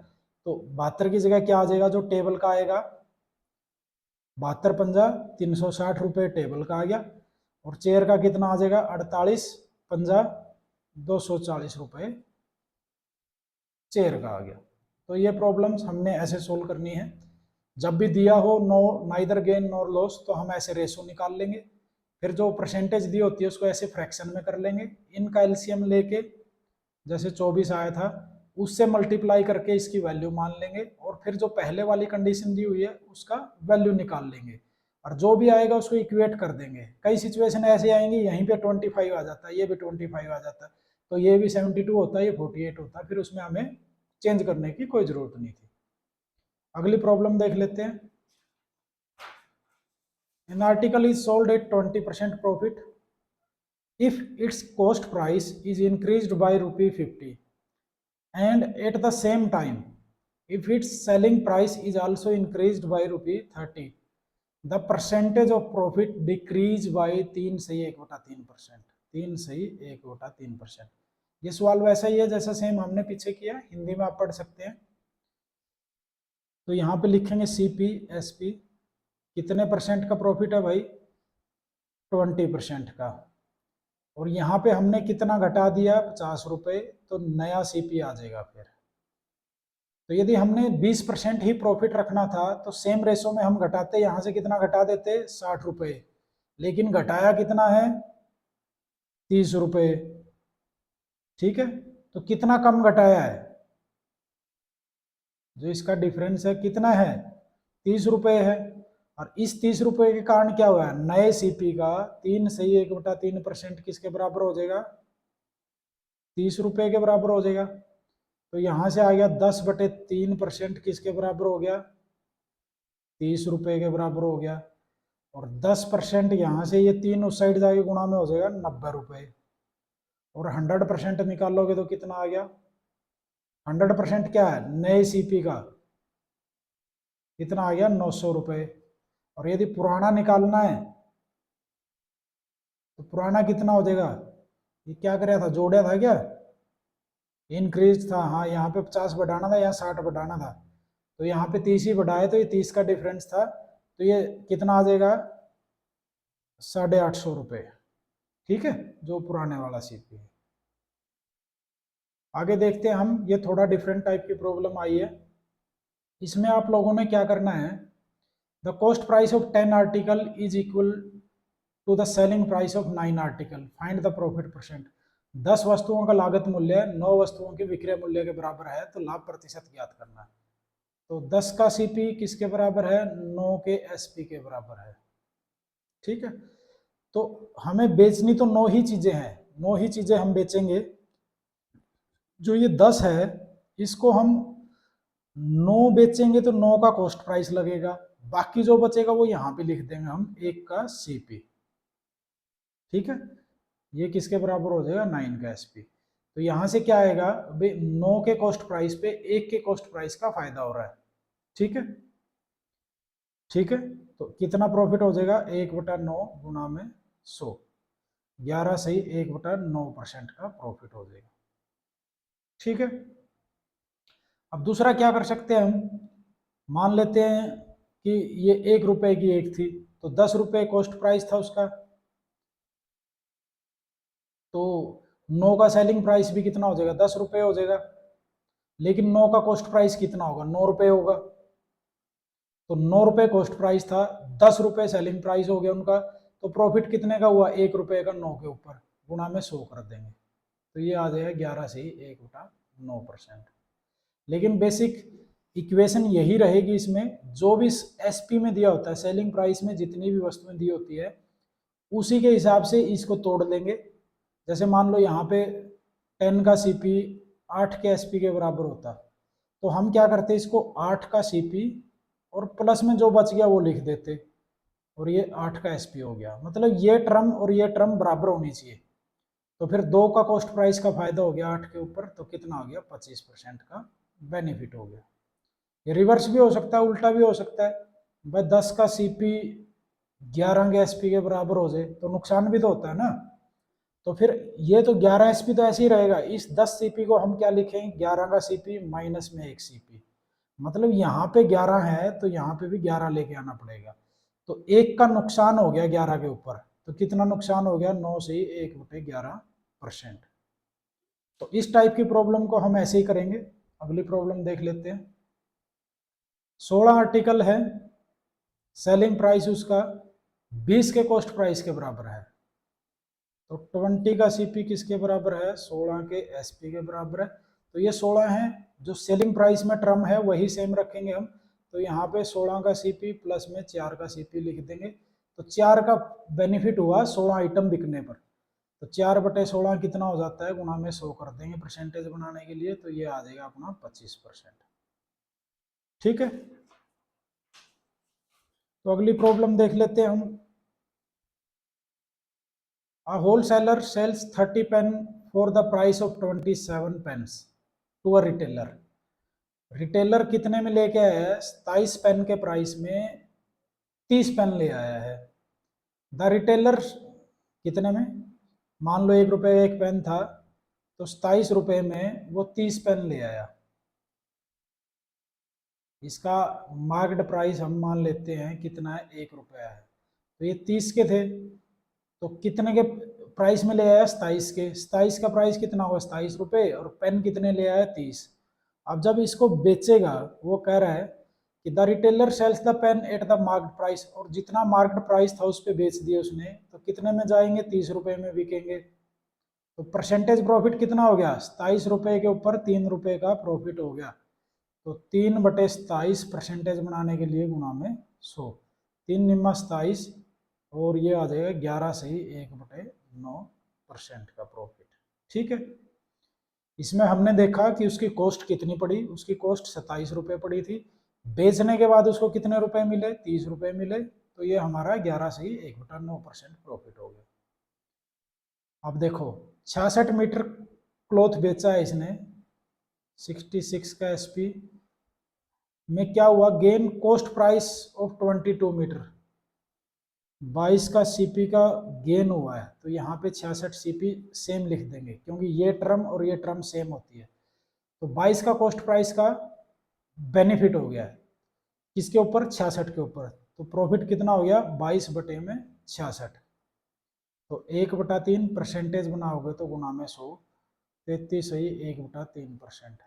तो 72 की जगह क्या आ जाएगा, जो टेबल का आएगा, 72 पंजा 360 रुपए टेबल का आ गया, और चेयर का कितना आ जाएगा, 48 पंजा 240 रुपए चेयर का आ गया। तो ये प्रॉब्लम्स हमने ऐसे सोल्व करनी है, जब भी दिया हो no neither gain nor loss, तो हम ऐसे रेशो निकाल लेंगे, फिर जो परसेंटेज दी होती है उसको ऐसे फ्रैक्शन में कर लेंगे, इनका एलसीएम लेके, जैसे 24 आया था उससे मल्टीप्लाई करके इसकी वैल्यू मान लेंगे, और फिर जो पहले वाली कंडीशन दी हुई है उसका वैल्यू निकाल लेंगे, और जो भी आएगा उसको इक्वेट कर देंगे। कई सिचुएशन ऐसे आएंगी, यहीं पे 25 आ जाता है, ये भी 25 आ जाता है, तो ये भी 72 होता है, ये 48 होता है, फिर उसमें हमें चेंज करने की कोई जरूरत नहीं थी। अगली प्रॉब्लम देख लेते हैं। An article is sold at 20% profit if its cost price is increased by ₹50, and at the same time if its selling price is also increased by ₹30, the percentage of profit decrease by 3 से 1/3%, 3 से 1/3%। ये सवाल वैसा ही है जैसा same हमने पीछे किया, हिंदी में आप पढ़ सकते हैं। तो यहाँ पे लिखेंगे CPSP, कितने परसेंट का प्रॉफिट है भाई, 20% का, और यहाँ पे हमने कितना घटा दिया, 50 रुपए, तो नया CP आ जाएगा फिर। तो यदि हमने 20% ही प्रॉफिट रखना था तो सेम रेशो में हम घटाते, यहाँ से कितना घटा देते, 60 रुपए, लेकिन घटाया कितना है, 30 रुपए। ठीक है, तो कितना कम घटाया है, जो इसका डिफरेंस है कितना है, 30 रुपए है, और इस 30 रुपए के कारण क्या हुआ है, नए CP का 3 से 1/3% किसके बराबर हो जाएगा, 30 रुपए के बराबर हो जाएगा। तो यहां से आ गया 10/3% किसके बराबर हो गया, 30 रुपए के बराबर हो गया, और 10% यहाँ से ये 3 उस साइड जाके गुणा में हो जाएगा 90 रुपए, और 100% निकालोगे तो कितना आ गया, 100% क्या है, नए CP का कितना आ गया, 900 रुपए। और यदि पुराना निकालना है तो पुराना कितना हो जाएगा, ये क्या कराया था, जोड़ा था क्या, इंक्रीज था, हाँ यहाँ पे 50 बढ़ाना था, यहाँ 60 बढ़ाना था, तो यहाँ पे 30 ही बढ़ाए, तो ये 30 का डिफरेंस था, तो ये कितना आ जाएगा, 850 रुपए। ठीक है, जो पुराने वाला CP है। आगे देखते हैं हम, ये थोड़ा डिफरेंट टाइप की प्रॉब्लम आई है। इसमें आप लोगों ने क्या करना है, the cost price of 10 article is equal to the selling price of 9 article, find the profit percent. 10 वस्तुओं का लागत मूल्य 9 वस्तुओं के विक्रय मूल्य के बराबर है, तो लाभ प्रतिशत ज्ञात करना है। तो 10 का CP किसके बराबर है, 9 के SP के बराबर है। ठीक है, तो हमें बेचनी तो 9 ही चीजें हैं, 9 ही चीजें हम बेचेंगे। जो ये 10 है इसको हम 9 बेचेंगे तो 9 का कॉस्ट प्राइस लगेगा, बाकी जो बचेगा वो यहाँ पे लिख देंगे हम 1 का सीपी। ठीक है, ये किसके बराबर हो जाएगा 9 का एसपी। तो यहां से क्या आएगा, 9 के कॉस्ट प्राइस पे 1 के कॉस्ट प्राइस का फायदा हो रहा है। ठीक है, ठीक है, तो कितना प्रॉफिट हो जाएगा 1/9 गुना में 100, 11 सही 1/9% का प्रॉफिट हो जाएगा। ठीक है, अब दूसरा क्या कर सकते हैं हम, मान लेते हैं कि ये 1 रुपए की एक थी, तो 10 रुपए कॉस्ट प्राइस था उसका, तो 9 का सेलिंग प्राइस भी कितना हो जाएगा 10 रुपए हो जाएगा, लेकिन 9 का कॉस्ट प्राइस कितना होगा 9 रुपए होगा, तो 9 रुपए कॉस्ट प्राइस था, 10 रुपए सेलिंग प्राइस हो गया उनका, तो प्रॉफिट कितने का हुआ 1 रुपए का 9 के ऊपर गुणा में 100 कर देंगे, तो ये आ जाएगा 11 से ही 1/9%। लेकिन बेसिक इक्वेशन यही रहेगी इसमें, जो भी एसपी में दिया होता है सेलिंग प्राइस में जितनी भी वस्तुएं दी होती है उसी के हिसाब से इसको तोड़ लेंगे। जैसे मान लो यहाँ पे 10 का सीपी 8 के एसपी के बराबर होता, तो हम क्या करते इसको 8 का सीपी और प्लस में जो बच गया वो लिख देते, और ये 8 का एसपी हो गया, मतलब ये टर्म और ये टर्म बराबर होनी चाहिए। तो फिर 2 का कॉस्ट प्राइस का फायदा हो गया 8 के ऊपर, तो कितना हो गया 25% का बेनिफिट हो गया। ये रिवर्स भी हो सकता है, उल्टा भी हो सकता है, भाई 10 का सीपी 11 के एसपी के बराबर हो जाए तो नुकसान भी तो होता है ना, तो फिर ये तो 11 एसपी तो ऐसे ही रहेगा, इस 10 सीपी को हम क्या लिखेंगे 11 का सीपी माइनस में 1 सीपी, मतलब यहाँ पे 11 है तो यहाँ पे भी 11 लेके आना पड़ेगा, तो 1 का नुकसान हो गया 11 के ऊपर, तो कितना नुकसान हो गया 9 से 1/11%। तो इस टाइप की प्रॉब्लम को हम ऐसे ही करेंगे। अगली प्रॉब्लम देख लेते हैं। 16 आर्टिकल है, सेलिंग प्राइस उसका 20 के कॉस्ट प्राइस के बराबर है, तो 20 का सीपी किसके बराबर है 16 के एसपी के बराबर है, तो ये 16 है, जो सेलिंग प्राइस में टर्म है वही सेम रखेंगे हम, तो यहाँ पे 16 का सीपी प्लस में 4 का सीपी लिख देंगे, तो 4 का बेनिफिट हुआ 16 आइटम बिकने पर, तो 4/16 कितना हो जाता है गुणा में 100 कर देंगे परसेंटेज बनाने के लिए, तो ये आ जाएगा अपना 25%। ठीक है, तो अगली प्रॉब्लम देख लेते हैं हम। A wholesaler sells 30 pen for the price of 27 pens to a retailer. Retailer कितने में लेके आया है 27 पेन के प्राइस में 30 पेन ले आया है। द रिटेलर कितने में, मान लो 1 रुपए एक पेन था, तो 27 रुपए में वो 30 पेन ले आया, इसका मार्केट प्राइस हम मान लेते हैं कितना है 1 रुपया है, तो ये 30 के थे, तो कितने के प्राइस में ले आया 27 के, 27 का प्राइस कितना होगा 27 रुपये, और पेन कितने ले आया 30। अब जब इसको बेचेगा वो कह रहा है कि the retailer sells the pen at the market price, और जितना मार्केट प्राइस था उस पर बेच दिया उसने, तो कितने में जाएंगे 30 रुपये में बिकेंगे, तो परसेंटेज प्रॉफिट कितना हो गया 27 रुपये के ऊपर 3 रुपये का प्रॉफिट हो गया, तो 3/27 परसेंटेज बनाने के लिए गुणा में 100, 3×27, और ये आ जाएगा 11 से ही 1/9% का प्रॉफिट। ठीक है, इसमें हमने देखा कि उसकी कॉस्ट कितनी पड़ी, उसकी कॉस्ट 27 रुपये पड़ी थी, बेचने के बाद उसको कितने रुपए मिले 30 रुपये मिले, तो ये हमारा 11 से ही 1/9% प्रॉफिट हो गया। अब देखो 66 मीटर क्लॉथ बेचा है इसने, 66 का एसपी में क्या हुआ, gain cost price of 22 metre, 22 का सीपी का गेन हुआ है, तो यहाँ पे 66 सीपी सेम लिख देंगे क्योंकि ये टर्म और ये टर्म सेम होती है, तो 22 का कॉस्ट प्राइस का बेनिफिट हो गया है किसके ऊपर 66 के ऊपर, तो प्रॉफिट कितना हो गया 22/66, तो 1/3 परसेंटेज बनाओगे तो गुना में 100, 33 ही 1/3%।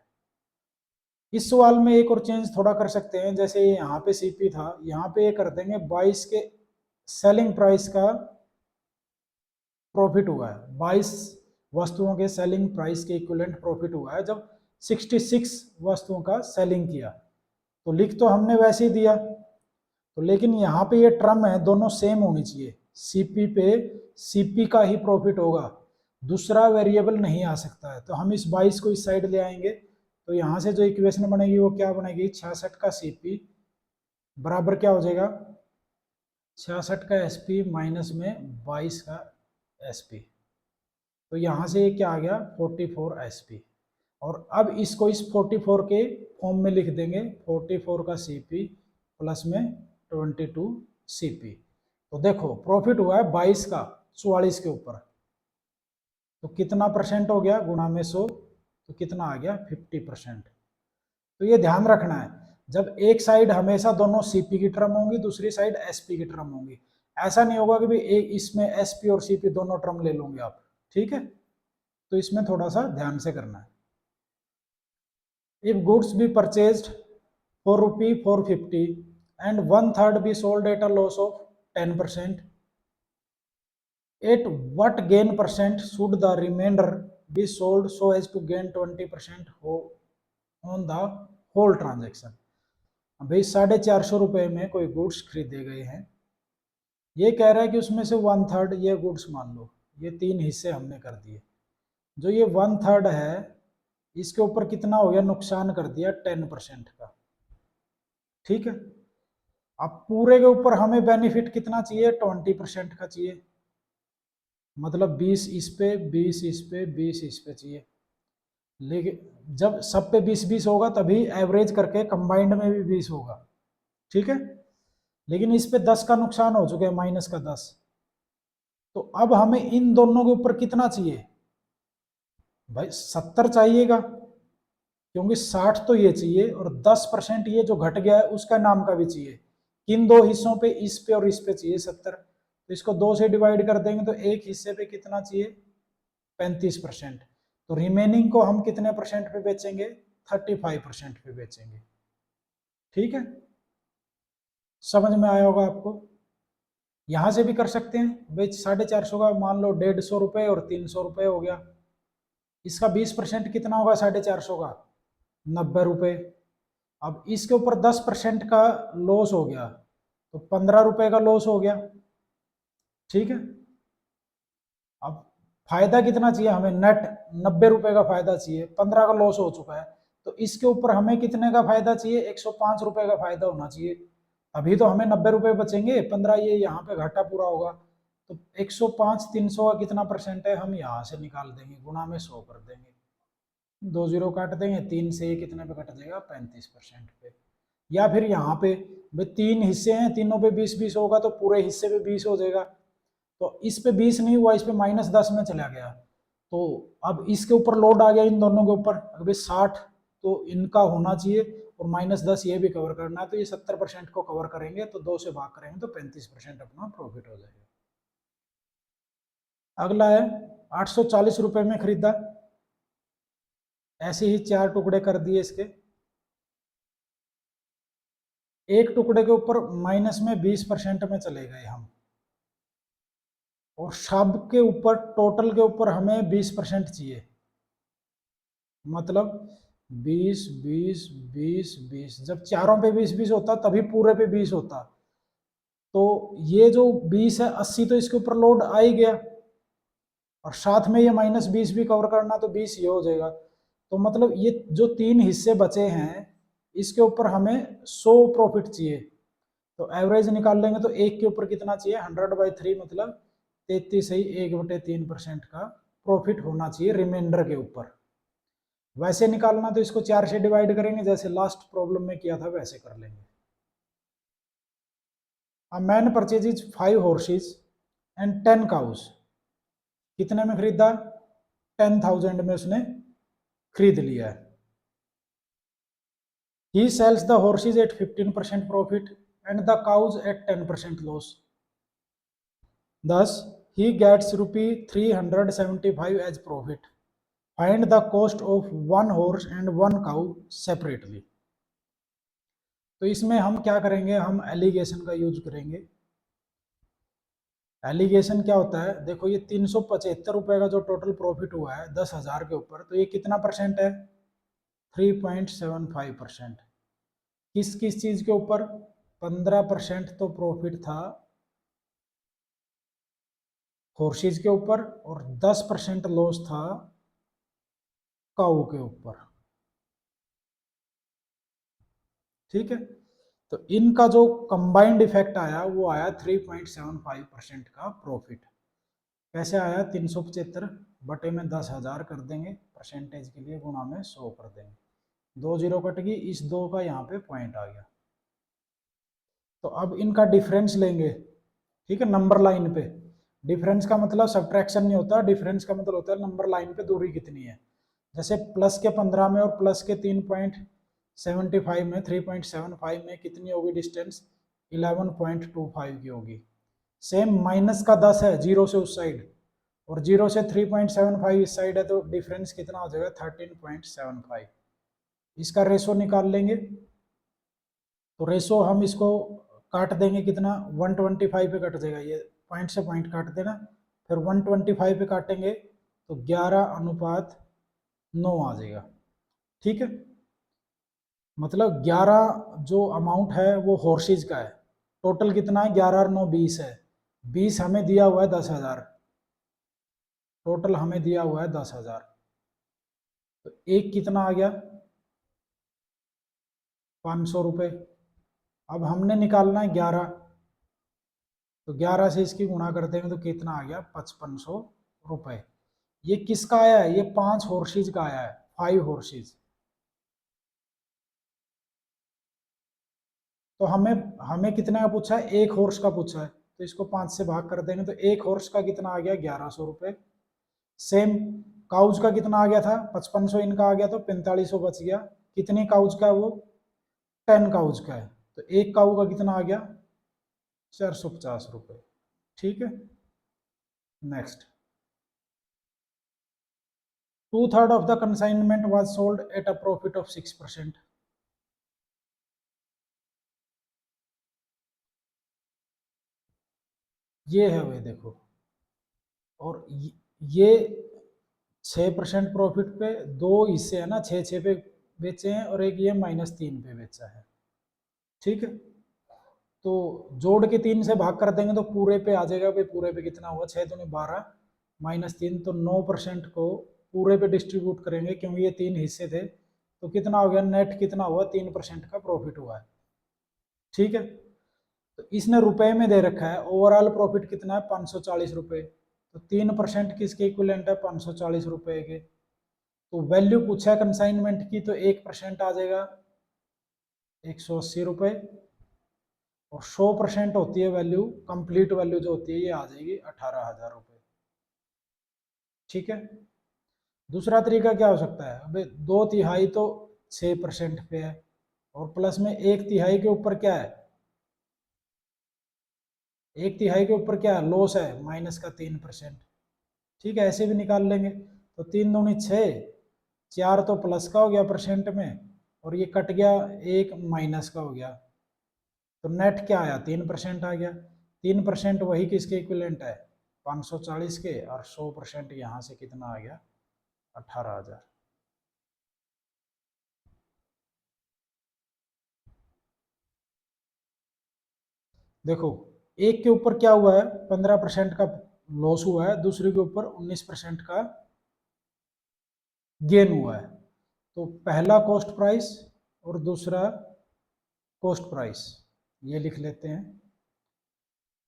इस सवाल में एक और चेंज थोड़ा कर सकते हैं, जैसे यहाँ पे सीपी था, यहाँ पे ये कर देंगे 22 के सेलिंग प्राइस का प्रॉफिट हुआ है, 22 वस्तुओं के सेलिंग प्राइस के इक्विवेलेंट प्रॉफिट हुआ है जब 66 वस्तुओं का सेलिंग किया, तो लिख तो हमने वैसे ही दिया, तो लेकिन यहाँ पे ये टर्म है दोनों सेम होनी चाहिए, सीपी पे सीपी का ही प्रॉफिट होगा, दूसरा वेरिएबल नहीं आ सकता है, तो हम इस 22 को इस साइड ले आएंगे, तो यहाँ से जो इक्वेशन बनेगी वो क्या बनेगी, 66 का सीपी बराबर क्या हो जाएगा, 66 का एसपी माइनस में 22 का एसपी। तो यहाँ से ये क्या आ गया 44 एसपी। और अब इसको इस 44 के फॉर्म में लिख देंगे, 44 का सीपी प्लस में 22 सीपी। तो देखो प्रॉफिट हुआ है 22 का 44 के ऊपर, तो कितना परसेंट हो गया गुणा में 100, तो कितना आ गया 50%। तो ये ध्यान रखना है, जब एक साइड हमेशा दोनों सीपी की टर्म होंगी, दूसरी साइड एसपी की टर्म होंगी। ऐसा नहीं होगा कि भाई एक इसमें एसपी और सीपी दोनों टर्म ले लोगे आप, ठीक है। तो इसमें थोड़ा सा ध्यान से करना है। If goods be purchased for rupee 450 and 1/3 be sold at a loss of 10%, at what gain percent should the remainder be sold so as to gain 20% on the whole transaction। भाई 450 रुपए में कोई गुड्स खरीदे गए हैं, ये कह रहा है कि उसमें से 1/3 ये गुड्स मान लो, ये 3 हिस्से हमने कर दिए, जो ये 1/3 है इसके ऊपर कितना हो गया नुकसान कर दिया 10% का, ठीक है। अब पूरे के ऊपर हमें बेनिफिट कितना चाहिए 20% का चाहिए, मतलब 20 इस पे 20 इस पे 20 इस पे चाहिए। लेकिन जब सब पे 20-20 होगा तभी एवरेज करके कंबाइंड में भी 20 होगा, ठीक है। लेकिन इस पे 10 का नुकसान हो चुका है, माइनस का 10। तो अब हमें इन दोनों के ऊपर कितना चाहिए भाई 70 चाहिएगा, क्योंकि 60 तो ये चाहिए और 10% ये जो घट गया है उसका नाम का भी चाहिए। किन दो हिस्सों पे, इस पे और इस पे चाहिए 70। तो इसको 2 से डिवाइड कर देंगे तो एक हिस्से पे कितना चाहिए 35%। तो रिमेनिंग को हम कितने परसेंट पे बेचेंगे 35% पे बेचेंगे, ठीक है। समझ में आया होगा आपको। यहां से भी कर सकते हैं भाई 450 का मान लो 150 रुपए और 300 रुपए हो गया, इसका 20% कितना होगा 450 का 90 रुपए। अब इसके ऊपर 10% का लॉस हो गया तो 15 रुपए का लॉस हो गया, ठीक है। अब फायदा कितना चाहिए हमें, नेट 90 रुपए का फायदा चाहिए, 15 का लॉस हो चुका है, तो इसके ऊपर हमें कितने का फायदा चाहिए 105 रुपए का फायदा होना चाहिए। अभी तो हमें 90 रुपए बचेंगे, 15 ये यहाँ पे घाटा पूरा होगा। तो 105 300 का कितना परसेंट है हम यहाँ से निकाल देंगे, गुणा में 100 कर देंगे, 2 जीरो काट देंगे, 3 से ये कितने पे कट जाएगा 35% पे। या फिर यहाँ पे भाई 3 हिस्से हैं, तीनों पे 20-20 होगा तो पूरे हिस्से पे 20 हो जाएगा। तो इस पे 20 नहीं हुआ, इस पे -10 में चला गया, तो अब इसके ऊपर लोड आ गया इन दोनों के ऊपर, अभी 60 तो इनका होना चाहिए और -10 ये भी कवर करना है, तो ये 70% को कवर करेंगे, तो 2 से भाग करेंगे तो 35% अपना प्रॉफिट हो जाएगा। अगला है 840 रुपए में खरीदा, ऐसे ही 4 टुकड़े कर दिए इसके, एक टुकड़े के ऊपर माइनस में 20% में चले गए हम, और सब के ऊपर टोटल के ऊपर हमें 20% चाहिए, मतलब 20 20 20 20, जब चारों पे 20-20 होता तभी पूरे पे 20 होता। तो ये जो 20 है 80 तो इसके ऊपर लोड आ ही गया, और साथ में ये -20 भी कवर करना, तो 20 ये हो जाएगा। तो मतलब ये जो 3 हिस्से बचे हैं इसके ऊपर हमें 100 प्रॉफिट चाहिए, तो एवरेज निकाल लेंगे तो एक के ऊपर कितना चाहिए 100/3, मतलब 33 ही 1/3% का प्रॉफिट होना चाहिए रिमाइंडर के ऊपर। वैसे निकालना तो इसको 4 से डिवाइड करेंगे, जैसे लास्ट प्रॉब्लम में किया था वैसे कर लेंगे। A man purchases 5 horses and 10 cows, कितने में खरीदा 10,000 में उसने खरीद लिया है। He sells the horses at 15% profit and the cows at 10% loss. Thus, he gets rupee 375 as profit. Find the cost of one horse and one cow separately. तो इसमें हम क्या करेंगे, हम एलिगेशन का यूज करेंगे। एलिगेशन क्या होता है, देखो ये 375 रुपए का जो टोटल प्रॉफिट हुआ है 10,000 के ऊपर, तो ये कितना परसेंट है 3.75%। किस किस चीज के ऊपर 15% तो प्रॉफिट था हॉर्सेज के ऊपर, और 10% लॉस था काऊ के ऊपर। ठीक है, तो इनका जो कंबाइंड इफेक्ट आया वो आया 3.75% का प्रॉफिट। कैसे आया? 375 बटे में 10,000 कर देंगे, परसेंटेज के लिए गुणा में 100 कर देंगे, 2 जीरो कट गई, इस 2 का यहाँ पे पॉइंट आ गया। तो अब इनका डिफरेंस लेंगे, ठीक है, नंबर लाइन पे। डिफरेंस का मतलब सब्ट्रैक्शन नहीं होता, डिफरेंस का मतलब होता है नंबर लाइन पे दूरी कितनी है। जैसे प्लस के 15 में और प्लस के 3.75 में, 3.75 में कितनी होगी डिस्टेंस? 11.25 की होगी। सेम माइनस का 10 है जीरो से उस साइड, और जीरो से 3.75 इस साइड है, तो डिफरेंस कितना हो जाएगा? 13.75। इसका रेशो निकाल लेंगे, तो रेशो हम इसको काट देंगे कितना? 125 पे कट जाएगा, ये पॉइंट से पॉइंट काट देना, फिर 125 पे काटेंगे तो 11:9 आ जाएगा। ठीक है, मतलब 11 जो अमाउंट है वो हॉर्सेज का है। टोटल कितना है? 11 और 9 20 है। 20 हमें दिया हुआ है 10,000, टोटल हमें दिया हुआ है 10,000, तो एक कितना आ गया? 500 रुपये। अब हमने निकालना है 11, तो 11 से इसकी गुणा कर देंगे तो कितना आ गया? 5500 रुपये। ये किसका आया है? ये 5 हॉर्सेज का आया है, 5 हॉर्सेज। तो हमें हमें कितने का पूछा है? 1 हॉर्स का पूछा है, तो इसको 5 से भाग कर देंगे तो 1 हॉर्स का कितना आ गया? 1100 रुपये। सेम काउज का कितना आ गया था? 5500 इनका आ गया, तो 4500 बच गया। कितने काउज का है वो? 10 काउज का है, तो एक काउ का कितना आ गया? 450 रुपये। ठीक है, next. 2/3 of the consignment was sold at a profit of 6%. ये है वे, देखो, और ये 6% प्रॉफिट पे दो हिस्से है ना, 6 पे बेचे हैं, और एक ये -3 पे बेचा है। ठीक है, तो जोड़ के 3 से भाग कर देंगे तो पूरे पे आ जाएगा भाई। पूरे पे कितना हुआ? 6 दूनी 12 -3, तो 9% को पूरे पे डिस्ट्रीब्यूट करेंगे, क्योंकि ये 3 हिस्से थे, तो कितना हो गया? नेट कितना हुआ? 3% का प्रॉफिट हुआ है। ठीक है, तो इसने रुपए में दे रखा है, ओवरऑल प्रॉफिट कितना है? 540 रुपए, तो 3% किसके इक्विवेलेंट है? 540 रुपए के। तो वैल्यू पूछा है कंसाइनमेंट की, तो 1% आ जाएगा 180 रुपए, और 100% होती है वैल्यू, कंप्लीट वैल्यू जो होती है ये आ जाएगी 18,000 रुपए। ठीक है, दूसरा तरीका क्या हो सकता है? अबे 2/3 तो 6% पे है, और प्लस में 1/3 के ऊपर क्या है? 1/3 के ऊपर क्या है? लॉस है, माइनस का 3%। ठीक है, ऐसे भी निकाल लेंगे, तो 3 दूनी 6, 4 तो प्लस का हो गया परसेंट में, और ये कट गया, एक माइनस का हो गया, तो नेट क्या आया? 3% आ गया। 3% वही किसके इक्विवेलेंट है? 540 के, और 100% यहाँ से कितना आ गया? 18,000। देखो, एक के ऊपर क्या हुआ है? 15% का लॉस हुआ है, दूसरे के ऊपर 19% का गेन हुआ है। तो पहला कॉस्ट प्राइस और दूसरा कॉस्ट प्राइस, ये लिख लेते हैं।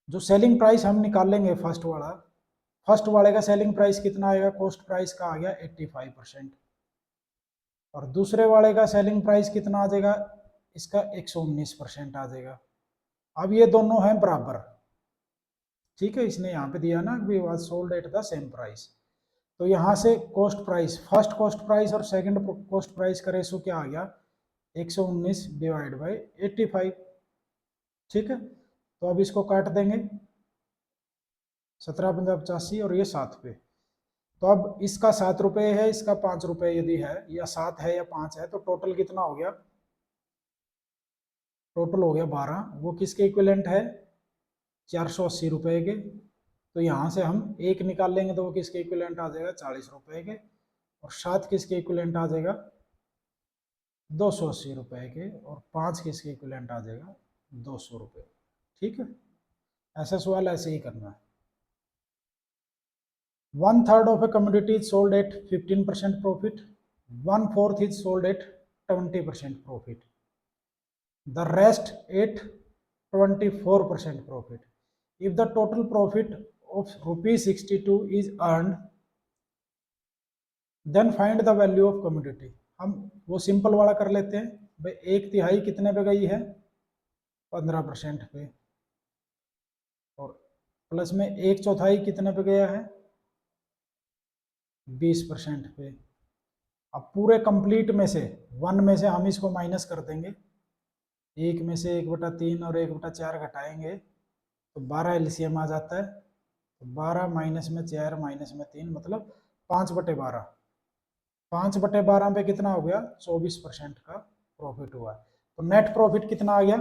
जो सेलिंग प्राइस हम निकालेंगे फर्स्ट वाले का सेलिंग प्राइस कितना आएगा? कॉस्ट प्राइस का आ गया 85%, और दूसरे वाले का सेलिंग प्राइस कितना आ जाएगा? इसका 119% आ जाएगा। अब ये दोनों हैं बराबर। ठीक है, इसने यहाँ पे दिया ना, we was sold at the same price, तो यहाँ से cost price, first cost price और सेकंड कॉस्ट प्राइस का रेशो क्या आ गया? 119 डिवाइड बाई 85। ठीक है, तो अब इसको काट देंगे, 17×5 = 85, और ये 7 पे, तो अब इसका 7 रुपये है, इसका 5 रुपये यदि है, या 7 है या 5 है, तो टोटल कितना हो गया? टोटल हो गया 12। वो किसके इक्विवेलेंट है? 480 रुपये के। तो यहाँ से हम एक निकाल लेंगे तो वो किसके इक्विवेलेंट आ जाएगा? 40 रुपये के, और 7 किसके इक्विवेलेंट आ जाएगा? 280 रुपये के, और 5 किसके इक्विवेलेंट आ जाएगा? 200 रुपये। ठीक है, ऐसा सवाल ऐसे ही करना है। 1/3 of a commodity is sold at 15% profit, 1/4 is sold at 20% profit. the rest at 24% profit. If the total profit of rupees 62 is earned, then find the value of commodity. हम वो सिंपल वाला कर लेते हैं भाई, एक तिहाई कितने पे गई है, 15% पे, और प्लस में एक चौथाई कितने पे गया है, 20% पे। अब पूरे कंप्लीट में से 1 में से हम इसको माइनस कर देंगे, 1 में से 1/3 और 1/4 घटाएंगे तो 12 एलसीएम आ जाता है, तो 12 माइनस में 4 माइनस में 3 मतलब 5/12। 5/12 पे कितना हो गया, 24% का प्रॉफिट हुआ है। तो नेट प्रॉफिट कितना आ गया,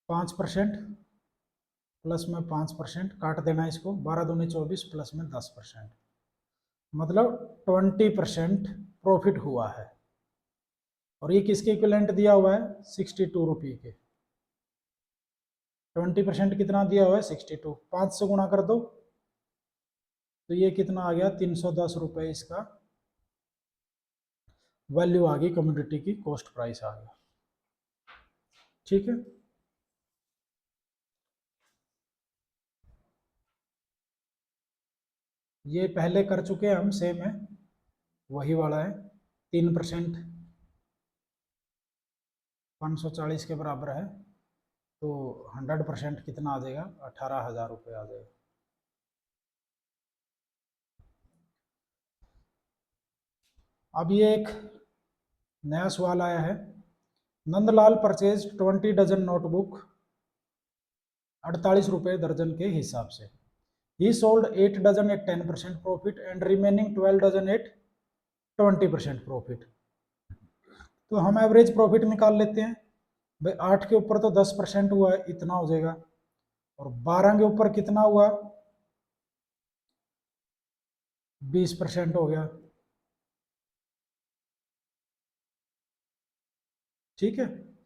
5% प्लस में 5%, काट देना इसको, 12 दूनी 24 प्लस में 10%, मतलब 20% प्रॉफिट हुआ है। और ये किसके इक्विवेलेंट दिया हुआ है, 62 रुपये के। 20% कितना दिया हुआ है, 62, 5 से गुणा कर दो तो ये कितना आ गया, 310 रुपये इसका वैल्यू आ गई, कमोडिटी की कॉस्ट प्राइस आ गया। ठीक है, ये पहले कर चुके हैं हम, सेम है, वही वाला है, 3% 540 के बराबर है, तो 100% कितना आ जाएगा, 18,000 रुपये आ जाएगा। अब ये एक नया सवाल आया है, नंदलाल परचेज 20 डजन नोटबुक 48 रुपये दर्जन के हिसाब से। He sold 8 dozen at 10% profit and remaining 12 dozen at 20% profit. तो हम एवरेज प्रॉफिट निकाल लेते हैं भाई, 8 के ऊपर तो 10% हुआ है, इतना हो जाएगा, और 12 के ऊपर कितना हुआ, 20% हो गया। ठीक है,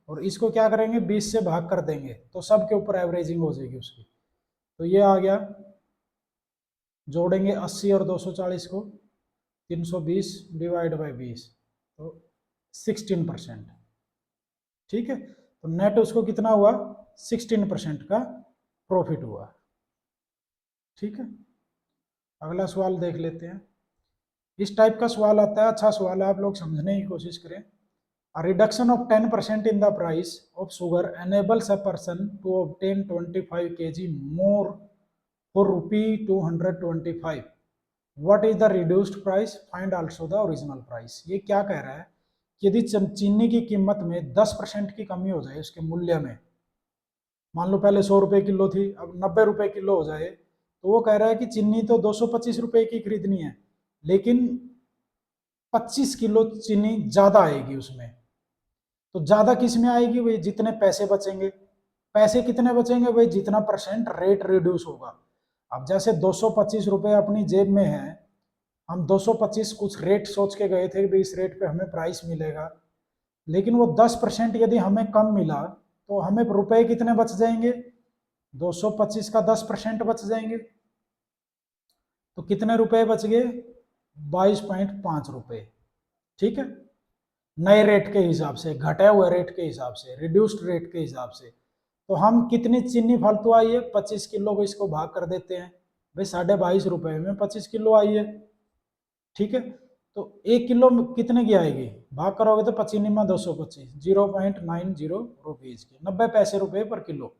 और इसको क्या करेंगे, 20 से भाग कर देंगे तो सबके ऊपर एवरेजिंग हो जाएगी उसकी। तो ये आ गया, जोड़ेंगे 80 और 240 को, 320 डिवाइड बाई 20, तो 16%। ठीक है, तो नेट उसको कितना हुआ, 16% का प्रॉफिट हुआ। ठीक है, अगला सवाल देख लेते हैं। इस टाइप का सवाल आता है, अच्छा सवाल है, आप लोग समझने की कोशिश करें। A reduction of 10% in the price of sugar enables a person to obtain 25 kg more for rupee 225. What is the reduced price? Find also the original price. ये क्या कह रहा है कि यदि चीनी की कीमत में 10% की कमी हो जाए उसके मूल्य में, मान लो पहले 100 रुपये किलो थी, अब 90 रुपये किलो हो जाए, तो वो कह रहा है कि चीनी तो 225 रुपये की खरीदनी है, लेकिन 25 किलो चीनी ज्यादा आएगी उसमें। तो ज्यादा किस में आएगी भाई, जितने पैसे बचेंगे। पैसे कितने बचेंगे भाई, जितना परसेंट रेट रिड्यूस होगा। अब जैसे 225 रुपये अपनी जेब में है, हम 225 कुछ रेट सोच के गए थे कि इस रेट पे हमें प्राइस मिलेगा, लेकिन वो 10% यदि हमें कम मिला तो हमें रुपए कितने बच जाएंगे, 225 का 10% बच जाएंगे, तो कितने रुपए बच गए, 22.5 रुपए। ठीक है, नए रेट के हिसाब से, घटे हुए रेट के हिसाब से, रिड्यूस्ड रेट के हिसाब से। तो हम कितनी चीनी फालतू आई है, 25 किलो को इसको भाग कर देते हैं भाई, 22.5 रुपए में 25 किलो आई है। ठीक है, तो 1 किलो कितने की आएगी, भाग करोगे तो 25 में 225, 0.90 रुपीज की, 90 पैसे रुपए पर किलो,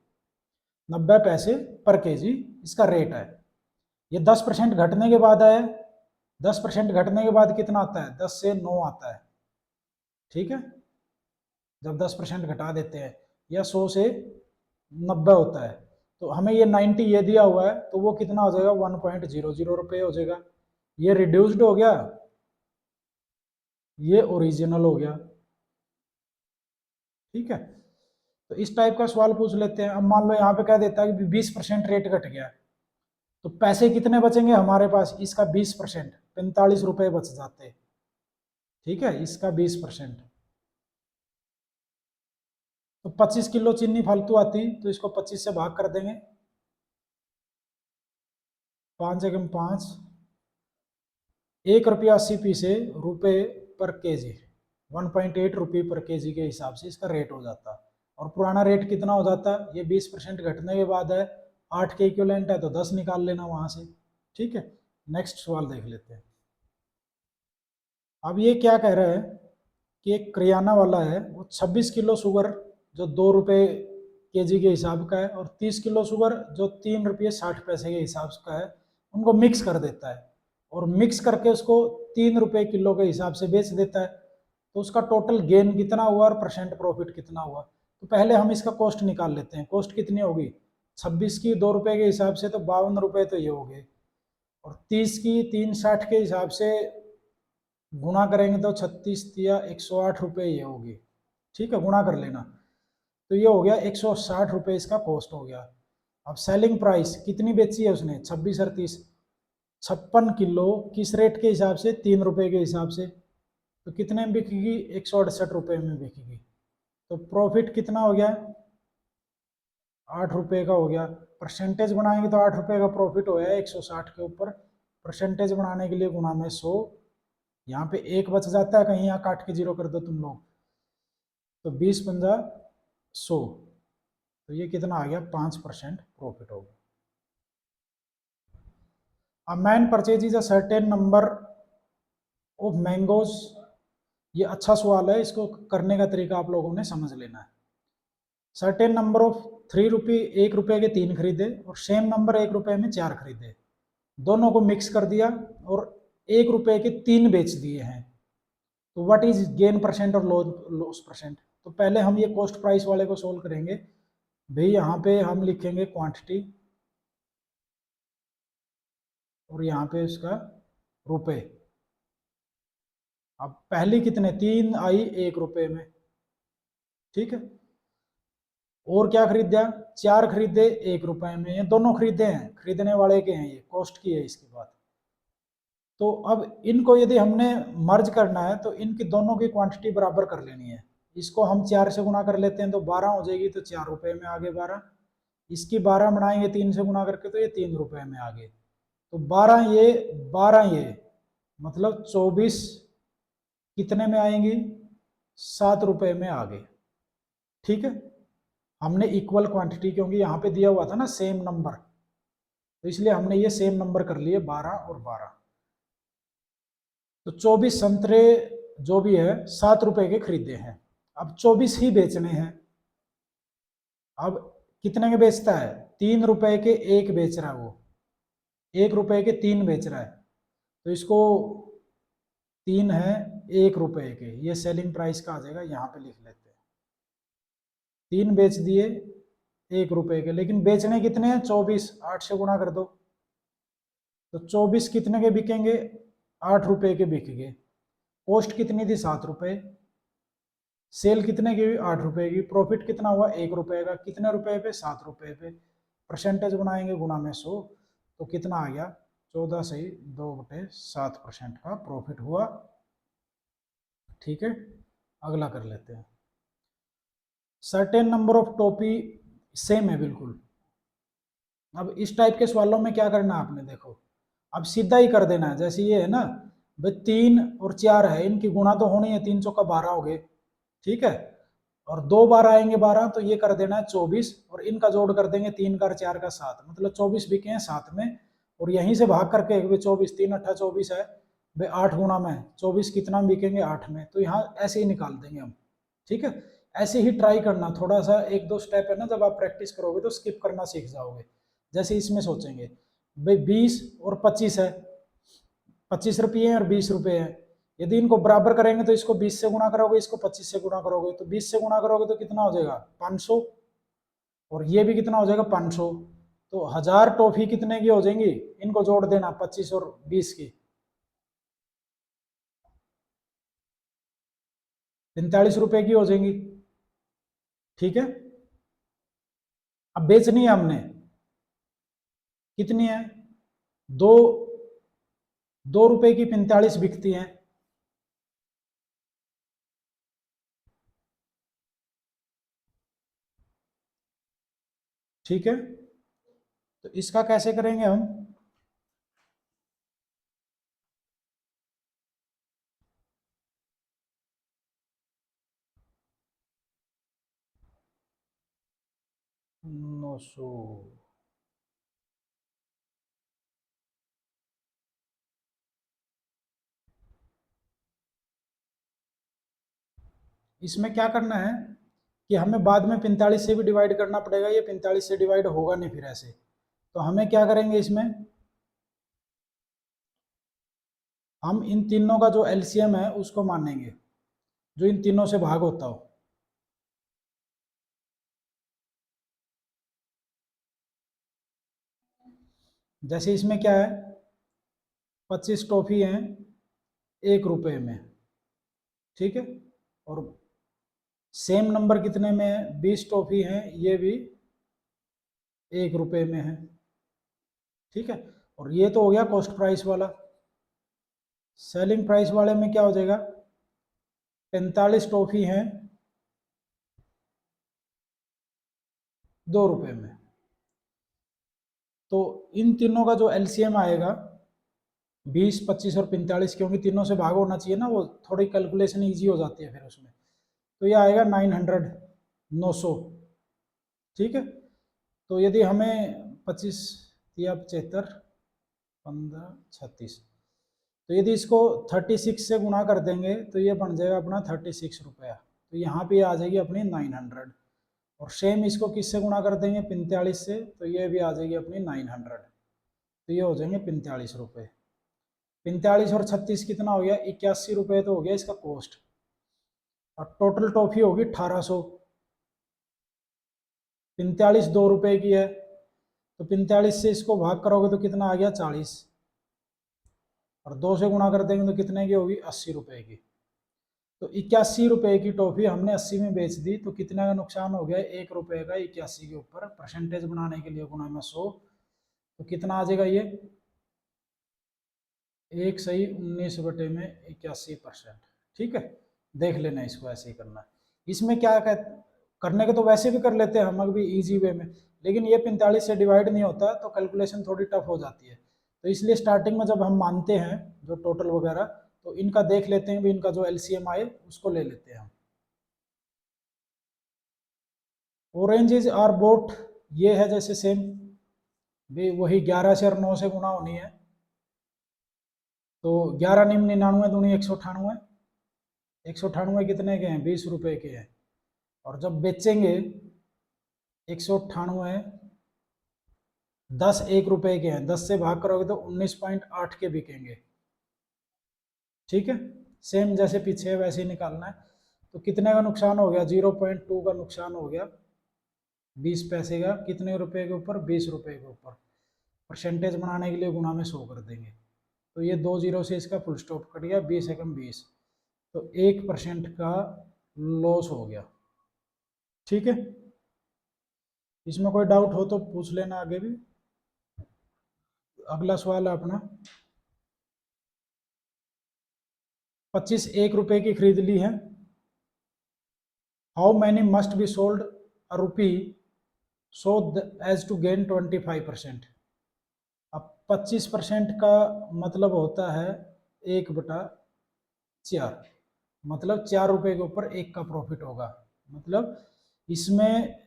90 पैसे पर केजी इसका रेट है। ये 10% घटने के बाद आया, 10% घटने के बाद कितना आता है, 10 से 9 आता है। ठीक है, जब 10% घटा देते हैं, या 100 से 90 होता है, तो हमें ये 90 ये दिया हुआ है, तो वो कितना हो जाएगा, 1.00 रुपये हो जाएगा। ये रिड्यूस्ड हो गया, ये ओरिजिनल हो गया। ठीक है, तो इस टाइप का सवाल पूछ लेते हैं। अब मान लो यहाँ पे कह देता है कि 20% रेट घट गया, तो पैसे कितने बचेंगे हमारे पास, इसका 20%, 45 रुपए बच जाते। ठीक है, इसका 20%, तो 25 किलो चीनी फालतू आती, तो इसको 25 से भाग कर देंगे, 5 एकम 5, 1 रुपया 80 पैसे रुपए पर केजी। 1.8 रुपये पर केजी के हिसाब से इसका रेट हो जाता। और पुराना रेट कितना हो जाता, ये 20% घटने के बाद है, 8 के इक्विवेलेंट है तो 10 निकाल लेना वहां से। ठीक है, नेक्स्ट सवाल देख लेते हैं। अब ये क्या कह रहा है कि एक करियाना वाला है, वो 26 किलो शुगर जो 2 रुपये केजी के हिसाब का है, और 30 किलो शुगर जो 3 रुपये 60 पैसे के हिसाब का है, उनको मिक्स कर देता है, और मिक्स करके उसको 3 रुपये किलो के हिसाब से बेच देता है। तो उसका टोटल गेन कितना हुआ और परसेंट प्रॉफिट कितना हुआ। तो पहले हम इसका कॉस्ट निकाल लेते हैं। कॉस्ट कितनी होगी, 26 की 2 रुपये के हिसाब से तो 52 रुपये तो ये हो गए, और 30 की 360 के हिसाब से गुणा करेंगे तो 36 या 108 रुपये ये होगी। ठीक है, गुणा कर लेना, तो ये हो गया 160 रुपये इसका कॉस्ट हो गया। अब सेलिंग प्राइस कितनी बेची है उसने, 26 और 30, 56 किलो किस रेट के हिसाब से, 3 रुपये के हिसाब से, तो कितने में बिकेगी, 168 रुपये में बिकेगी। तो प्रॉफिट कितना हो गया, 8 रुपये का हो गया। परसेंटेज बनाएंगे तो 8 रुपये का प्रॉफिट हो गया 160 के ऊपर। परसेंटेज बनाने के लिए गुणा में 100, यहाँ पे 1 बच जाता है, कहीं यहाँ काट के 0 कर दो तुम लोग, तो 20 × 50 = 100, तो ये कितना आ गया, 5% प्रॉफिट हो गया। A man purchases a certain number of mangoes, ये अच्छा सवाल है, इसको करने का तरीका आप लोगों ने समझ लेना है। सर्टेन नंबर ऑफ 3 रुपये, 1 रुपये के 3 खरीदे, और सेम नंबर 1 रुपये में 4 खरीदे, दोनों को मिक्स कर दिया और 1 रुपये के 3 बेच दिए हैं। तो व्हाट इज गेन परसेंट और लॉस परसेंट। तो पहले हम ये कॉस्ट प्राइस वाले को सोल्व करेंगे। भाई यहाँ पे हम लिखेंगे क्वांटिटी, और यहाँ पे इसका रुपए। अब पहली कितने, 3 आई 1 रुपये में, ठीक है, और क्या खरीदा, 4 खरीदे 1 रुपये में, ये दोनों खरीदे हैं, खरीदने वाले के हैं, ये कॉस्ट की है इसके बाद। तो अब इनको यदि हमने मर्ज करना है तो इनकी दोनों की क्वांटिटी बराबर कर लेनी है। इसको हम 4 से गुना कर लेते हैं तो 12 हो जाएगी, तो 4 रुपये में आगे 12। इसकी 12 बनाएंगे 3 से गुना करके, तो ये 3 रुपये में आगे। तो 12 ये 12 ये, मतलब 24 कितने में आएंगी, 7 रुपये में आगे। ठीक है, हमने इक्वल क्वांटिटी, क्योंकि यहाँ पे दिया हुआ था ना सेम नंबर, तो इसलिए हमने ये सेम नंबर कर लिए 12 और 12। तो 24 संतरे जो भी है 7 रुपये के खरीदे हैं, अब 24 ही बेचने हैं। अब कितने के बेचता है, 3 रुपये के 1 बेच रहा है वो, 1 रुपये के 3 बेच रहा है, तो इसको 3 है 1 रुपये के, ये सेलिंग प्राइस का आ जाएगा, यहाँ पे लिख लेते हैं। 3 बेच दिए 1 रुपये के, लेकिन बेचने कितने हैं, 24, 8 से गुणा कर दो, तो 24 कितने के बिकेंगे, 8 रुपये के बिक गए। कॉस्ट कितनी थी, 7 रुपये, सेल कितने की हुई, 8 रुपये की, प्रॉफिट कितना हुआ, 1 रुपये का, कितने रुपए पे, 7 रुपये पे। परसेंटेज बनाएंगे गुणा में 100, तो कितना आ गया, 14 से 2/7% का प्रॉफिट हुआ। ठीक है, अगला कर लेते हैं। सर्टेन नंबर ऑफ टोपी, सेम है बिल्कुल। अब इस टाइप के सवालों में क्या करना है आपने, देखो अब सीधा ही कर देना है। जैसे ये है ना भाई, 3 और 4 है, इनकी गुणा तो होनी है, 3 चौका 12 हो गए, ठीक है, और 2 बार आएंगे 12, तो ये कर देना है 24, और इनका जोड़ कर देंगे 3 का 4 का 7, मतलब 24 बिके हैं 7 में, और यहीं से भाग करके 24, 3 अट्ठा 24 है भाई, 8 गुणा में 24 कितना बिकेंगे, 8 में, तो यहाँ ऐसे ही निकाल देंगे हम। ठीक है, ऐसे ही ट्राई करना, थोड़ा सा 1-2 स्टेप है ना, जब आप प्रैक्टिस करोगे तो स्किप करना सीख जाओगे। जैसे इसमें सोचेंगे भाई 20 और 25 है, 25 रुपये हैं और 20 रुपये हैं, यदि इनको बराबर करेंगे तो इसको 20 से गुणा करोगे, इसको 25 से गुणा करोगे, तो 20 से गुणा करोगे तो कितना हो जाएगा, 500, और ये भी कितना हो जाएगा, 500। तो 1000 टॉफी कितने की हो जाएंगी, इनको जोड़ देना 25 और 20 की, 45 रुपए की हो जाएंगी। ठीक है, अब बेचनी है हमने, कितनी है, दो 2 रुपए की 45 बिकती हैं। ठीक है, तो इसका कैसे करेंगे हम, 900। इसमें क्या करना है कि हमें बाद में 45 से भी डिवाइड करना पड़ेगा, ये 45 से डिवाइड होगा नहीं फिर ऐसे। तो हमें क्या करेंगे, इसमें हम इन तीनों का जो एलसीएम है उसको मानेंगे, जो इन तीनों से भाग होता हो। जैसे इसमें क्या है, 25 टॉफी हैं 1 रुपए में, ठीक है। और सेम नंबर कितने में है, 20 टॉफी हैं, ये भी 1 रुपए में है, ठीक है। और ये तो हो गया कॉस्ट प्राइस वाला। सेलिंग प्राइस वाले में क्या हो जाएगा, 45 टॉफी हैं 2 रुपए में। तो इन तीनों का जो एलसीएम आएगा 20, 25 और 45, क्योंकि तीनों से भाग होना चाहिए ना, वो थोड़ी कैलकुलेशन इजी हो जाती है फिर उसमें। तो ये आएगा 900, 900, ठीक है। तो यदि हमें 25 या 75, 15, 36, तो यदि इसको 36 से गुणा कर देंगे तो ये बन जाएगा अपना 36 रुपया। तो यहाँ पे आ जाएगी अपनी 900। और सेम इसको किससे गुणा कर देंगे, 45 से, तो ये भी आ जाएगी अपनी 900। तो ये हो जाएंगे 45 रुपये। 45 और 36 कितना हो गया, 81 रुपये तो हो गया इसका कॉस्ट। और टोटल टॉफी होगी 1800। 45 2 रुपए की है, तो 45 से इसको भाग करोगे तो कितना आ गया, 40। और 2 से गुणा कर देंगे तो कितने की होगी, 80 रुपए की। तो 81 रुपए की टॉफी हमने 80 में बेच दी, तो कितना का नुकसान हो गया, 1 रुपए का 81 के ऊपर परसेंटेज बनाने के लिए गुणा में 100। तो कितना आ जाएगा ये, 1 सही 19 बटे में 81%, ठीक है। देख लेना, इसको ऐसे ही करना है। इसमें क्या करने के तो वैसे भी कर लेते हैं हम अभी इजी वे में, लेकिन ये 45 से डिवाइड नहीं होता तो कैलकुलेशन थोड़ी टफ हो जाती है। तो इसलिए स्टार्टिंग में जब हम मानते हैं जो टोटल वगैरह, तो इनका देख लेते हैं भी, इनका जो एलसीएम आए उसको ले लेते हैं हम। ऑरेंजेज आर बोट, ये है जैसे सेम भी वही 11 से और 9 से गुणा होनी है। तो 11 निम्न 99 दूनी 198, 198 कितने के हैं, 20 रुपए के हैं। और जब बेचेंगे 198, 10 1 रुपए के हैं, 10 से भाग करोगे तो 19.8 के बिकेंगे, ठीक है। सेम जैसे पीछे वैसे ही निकालना है। तो कितने का नुकसान हो गया, 0.2 का नुकसान हो गया 20 पैसे का, कितने रुपए के ऊपर, 20 रुपए के ऊपर। परसेंटेज बनाने के लिए गुणा में 100 कर देंगे। तो ये 2 जीरो से इसका फुल स्टॉप कट गया, 20 एकम 20, तो 1% का लॉस हो गया, ठीक है। इसमें कोई डाउट हो तो पूछ लेना आगे भी। अगला सवाल है अपना, 25 1 रुपए की खरीद ली है। How many must be sold a rupee so as to gain 25%। अब 25% का मतलब होता है 1/4, मतलब 4 रुपए के ऊपर 1 का प्रॉफिट होगा। मतलब इसमें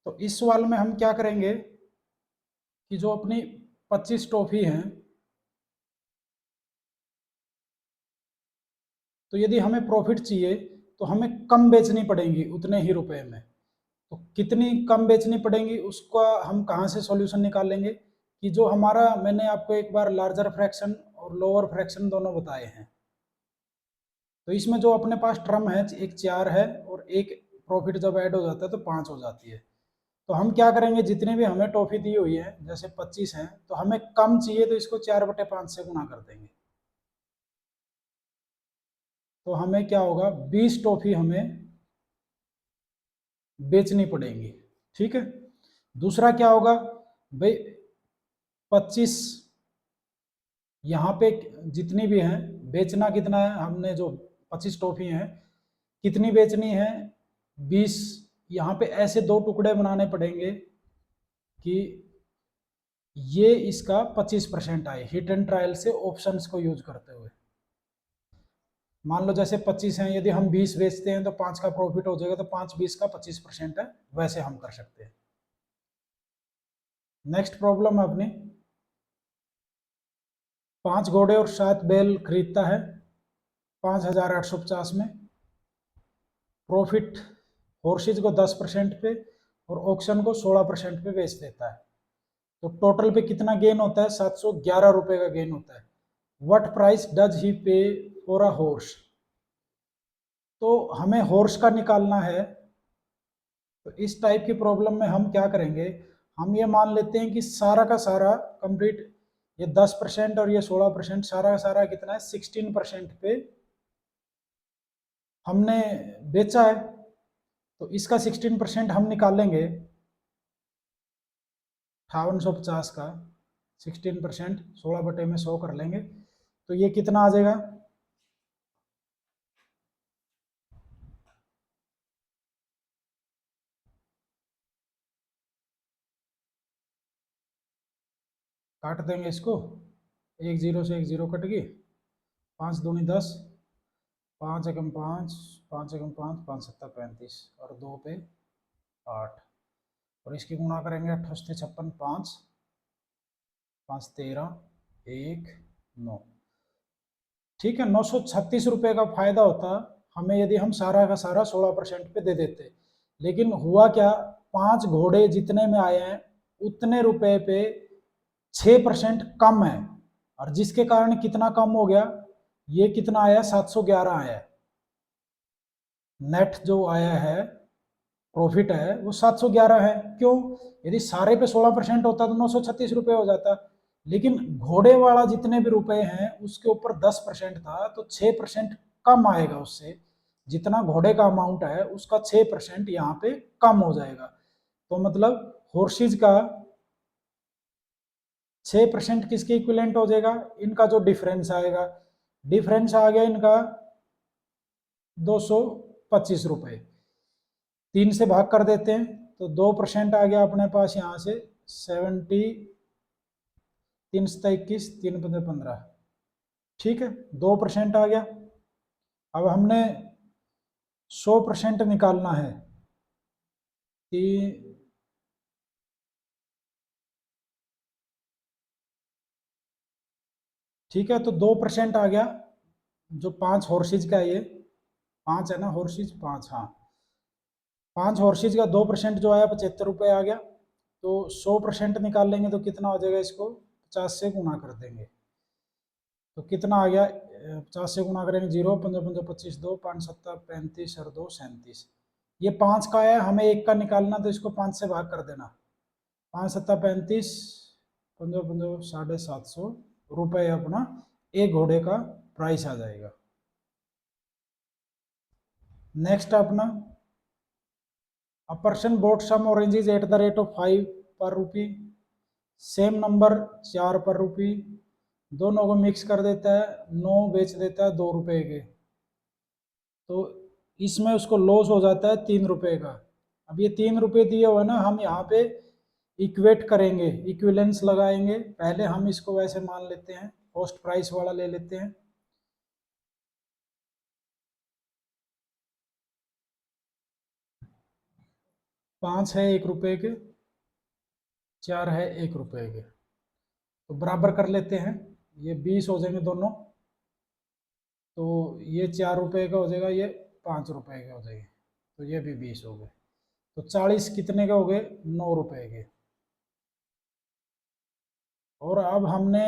तो इस सवाल में हम क्या करेंगे कि जो अपनी 25 टॉफी हैं, तो यदि हमें प्रॉफिट चाहिए तो हमें कम बेचनी पड़ेंगी उतने ही रुपए में। तो कितनी कम बेचनी पड़ेंगी उसका हम कहाँ से सॉल्यूशन निकालेंगे, कि जो हमारा, मैंने आपको एक बार लार्जर फ्रैक्शन और लोअर फ्रैक्शन दोनों बताए हैं। तो इसमें जो अपने पास टर्म है, एक 4 है और एक प्रॉफिट जब ऐड हो जाता है तो 5 हो जाती है। तो हम क्या करेंगे, जितनी भी हमें टॉफी दी हुई है, जैसे 25 है, तो हमें कम चाहिए तो इसको 4/5 से गुना कर देंगे। तो हमें क्या होगा, 20 टॉफी हमें बेचनी पड़ेंगी, ठीक है। दूसरा क्या होगा भाई, 25 यहाँ पे जितनी भी हैं, बेचना कितना है, हमने जो 25 टॉफी हैं कितनी बेचनी है, 20। यहाँ पे ऐसे 2 टुकड़े बनाने पड़ेंगे कि ये इसका 25% आए, हिट एंड ट्रायल से ऑप्शंस को यूज करते हुए। मान लो जैसे 25 हैं, यदि हम 20 बेचते हैं तो 5 का प्रॉफिट हो जाएगा, तो 5 20 का 25% है, वैसे हम कर सकते हैं। नेक्स्ट प्रॉब्लम है अपनी, 5 घोड़े और 7 बैल खरीदता है 5,850 में, प्रॉफिट हॉर्सेज को 10% पे और ऑक्शन को 16% पे बेच देता है, तो टोटल पे कितना गेन होता है? 711 रुपए का गेन होता है। व्हाट प्राइस डज ही पे फॉर अ हॉर्स? तो हमें हॉर्स का निकालना है। तो इस टाइप की प्रॉब्लम में हम क्या करेंगे, हम ये मान लेते हैं कि सारा का सारा कंप्लीट, ये 10% और ये 16%, सारा का सारा कितना है? 16% पे हमने बेचा है, तो इसका 16% हम निकालेंगे, 5850 का 16% 16/100 कर लेंगे, तो ये कितना आ जाएगा? काट देंगे इसको, एक जीरो से एक जीरो कट गई, 5 दूनी 10, 5 एकम 5, 5 एकम 5, 5 सत्ता 35 और 2 पे 8, और इसकी गुणा करेंगे 8 56, 5 5 13 1 9। ठीक है, 936 रुपये का फायदा होता हमें यदि हम सारा का सारा 16% पे दे देते। लेकिन हुआ क्या, 5 घोड़े जितने में आए हैं उतने रुपए पे 6% कम है, और जिसके कारण कितना कम हो गया, ये कितना आया? 711 आया। नेट जो आया है, प्रॉफिट है, वो 711 है। क्यों? यदि सारे पे 16% होता तो 936 रुपये हो जाता, लेकिन घोड़े वाला जितने भी रुपए हैं उसके ऊपर 10% था, तो 6% कम आएगा उससे, जितना घोड़े का अमाउंट है उसका 6% यहाँ पे कम हो जाएगा। तो मतलब हॉर्सेज का 6% किसके इक्विवेलेंट हो जाएगा? इनका जो डिफरेंस आएगा, डिफरेंस आ गया इनका 225 रुपये, 3 से भाग कर देते हैं तो 2% आ गया अपने पास यहाँ से 70, 3 सत्ता 21, 3 पंद्रह 15, ठीक है, 2% आ गया। अब हमने 100% निकालना है, ठीक है, तो 2% आ गया, जो 5 हॉर्सेज का, ये 5 है ना, हॉर्सेज 5, हाँ, 5 हॉर्सेज का 2% जो आया 75 रुपये आ गया। तो 100% निकाल लेंगे तो कितना हो जाएगा, इसको 50 से गुना कर देंगे तो कितना आ गया, 50 से गुना करेंगे, 0 15 15 25 2 5 7 35 और 2 37, ये 5 का है, हमें 1 का निकालना, तो इसको 5 से भाग कर देना, 5 7 35, 15 15 750 रुपये अपना एक घोड़े का प्राइस आ जाएगा। नेक्स्ट अपना, a person bought some oranges at the rate of 5 per rupee, same number 4 पर रुपी, दोनों को मिक्स कर देता है, 9 बेच देता है 2 रुपए के, तो इसमें उसको लॉस हो जाता है 3 रुपए का। अब ये 3 रुपए दिए हुए ना, हम यहाँ पे इक्वेट करेंगे, इक्विलेंस लगाएंगे, पहले हम इसको वैसे मान लेते हैं, कॉस्ट प्राइस वाला ले लेते हैं, पाँच है 1 रुपए के, 4 है 1 रुपए के, तो बराबर कर लेते हैं, ये 20 हो जाएंगे दोनों, तो ये 4 रुपए का हो जाएगा, ये 5 रुपए के हो जाएंगे, तो ये भी 20 हो गए, तो 40 कितने के हो गए? 9 रुपए के। और अब हमने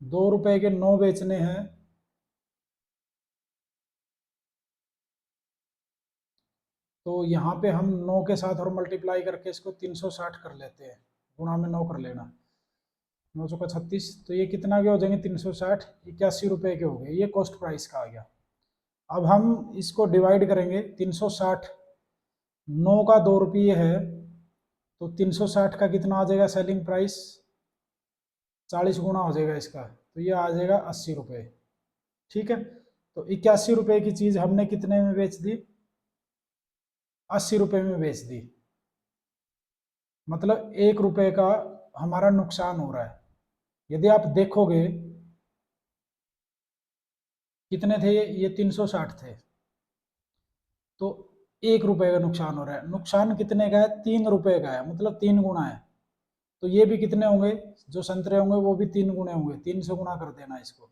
2 रुपए के 9 बेचने हैं, तो यहाँ पे हम 9 के साथ और मल्टीप्लाई करके इसको 360 कर लेते हैं, गुणा में 9 कर लेना, 9 का 36, तो ये कितना के हो जाएंगे? 360, 81 रुपए के हो गए, ये कॉस्ट प्राइस का आ गया। अब हम इसको डिवाइड करेंगे, 360, 9 का 2 रुपये है, तो 360 का कितना आ जाएगा सेलिंग प्राइस? 40 गुना हो जाएगा इसका, तो ये आ जाएगा 80 रुपये, ठीक है, तो 81 रुपये की चीज़ हमने कितने में बेच दी? 80 रुपये में बेच दी, मतलब 1 रुपए का हमारा नुकसान हो रहा है। यदि आप देखोगे कितने थे ये 360 थे, तो 1 रुपए का नुकसान हो रहा है। नुकसान कितने का है? 3 रुपए का है, मतलब 3 गुना है। तो ये भी कितने होंगे? जो संतरे होंगे वो भी 3 गुने होंगे, 3 से गुना कर देना इसको।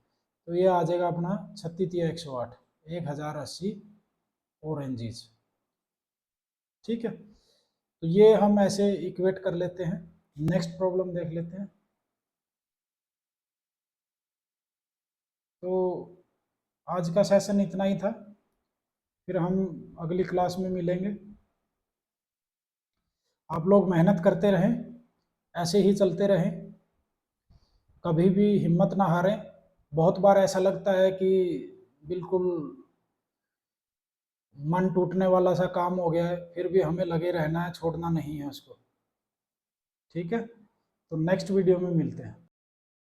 तो ये आ जाएगा अपना 36 × 108, 1080 ऑरेंजीज। ठीक है, तो ये हम ऐसे इक्वेट कर लेते हैं। नेक्स्ट प्रॉब्लम देख लेते हैं। तो आज का सेशन इतना ही था, फिर हम अगली क्लास में मिलेंगे। आप लोग मेहनत करते रहें, ऐसे ही चलते रहें, कभी भी हिम्मत ना हारें। बहुत बार ऐसा लगता है कि बिल्कुल मन टूटने वाला सा काम हो गया है, फिर भी हमें लगे रहना है, छोड़ना नहीं है उसको। ठीक है, तो नेक्स्ट वीडियो में मिलते हैं।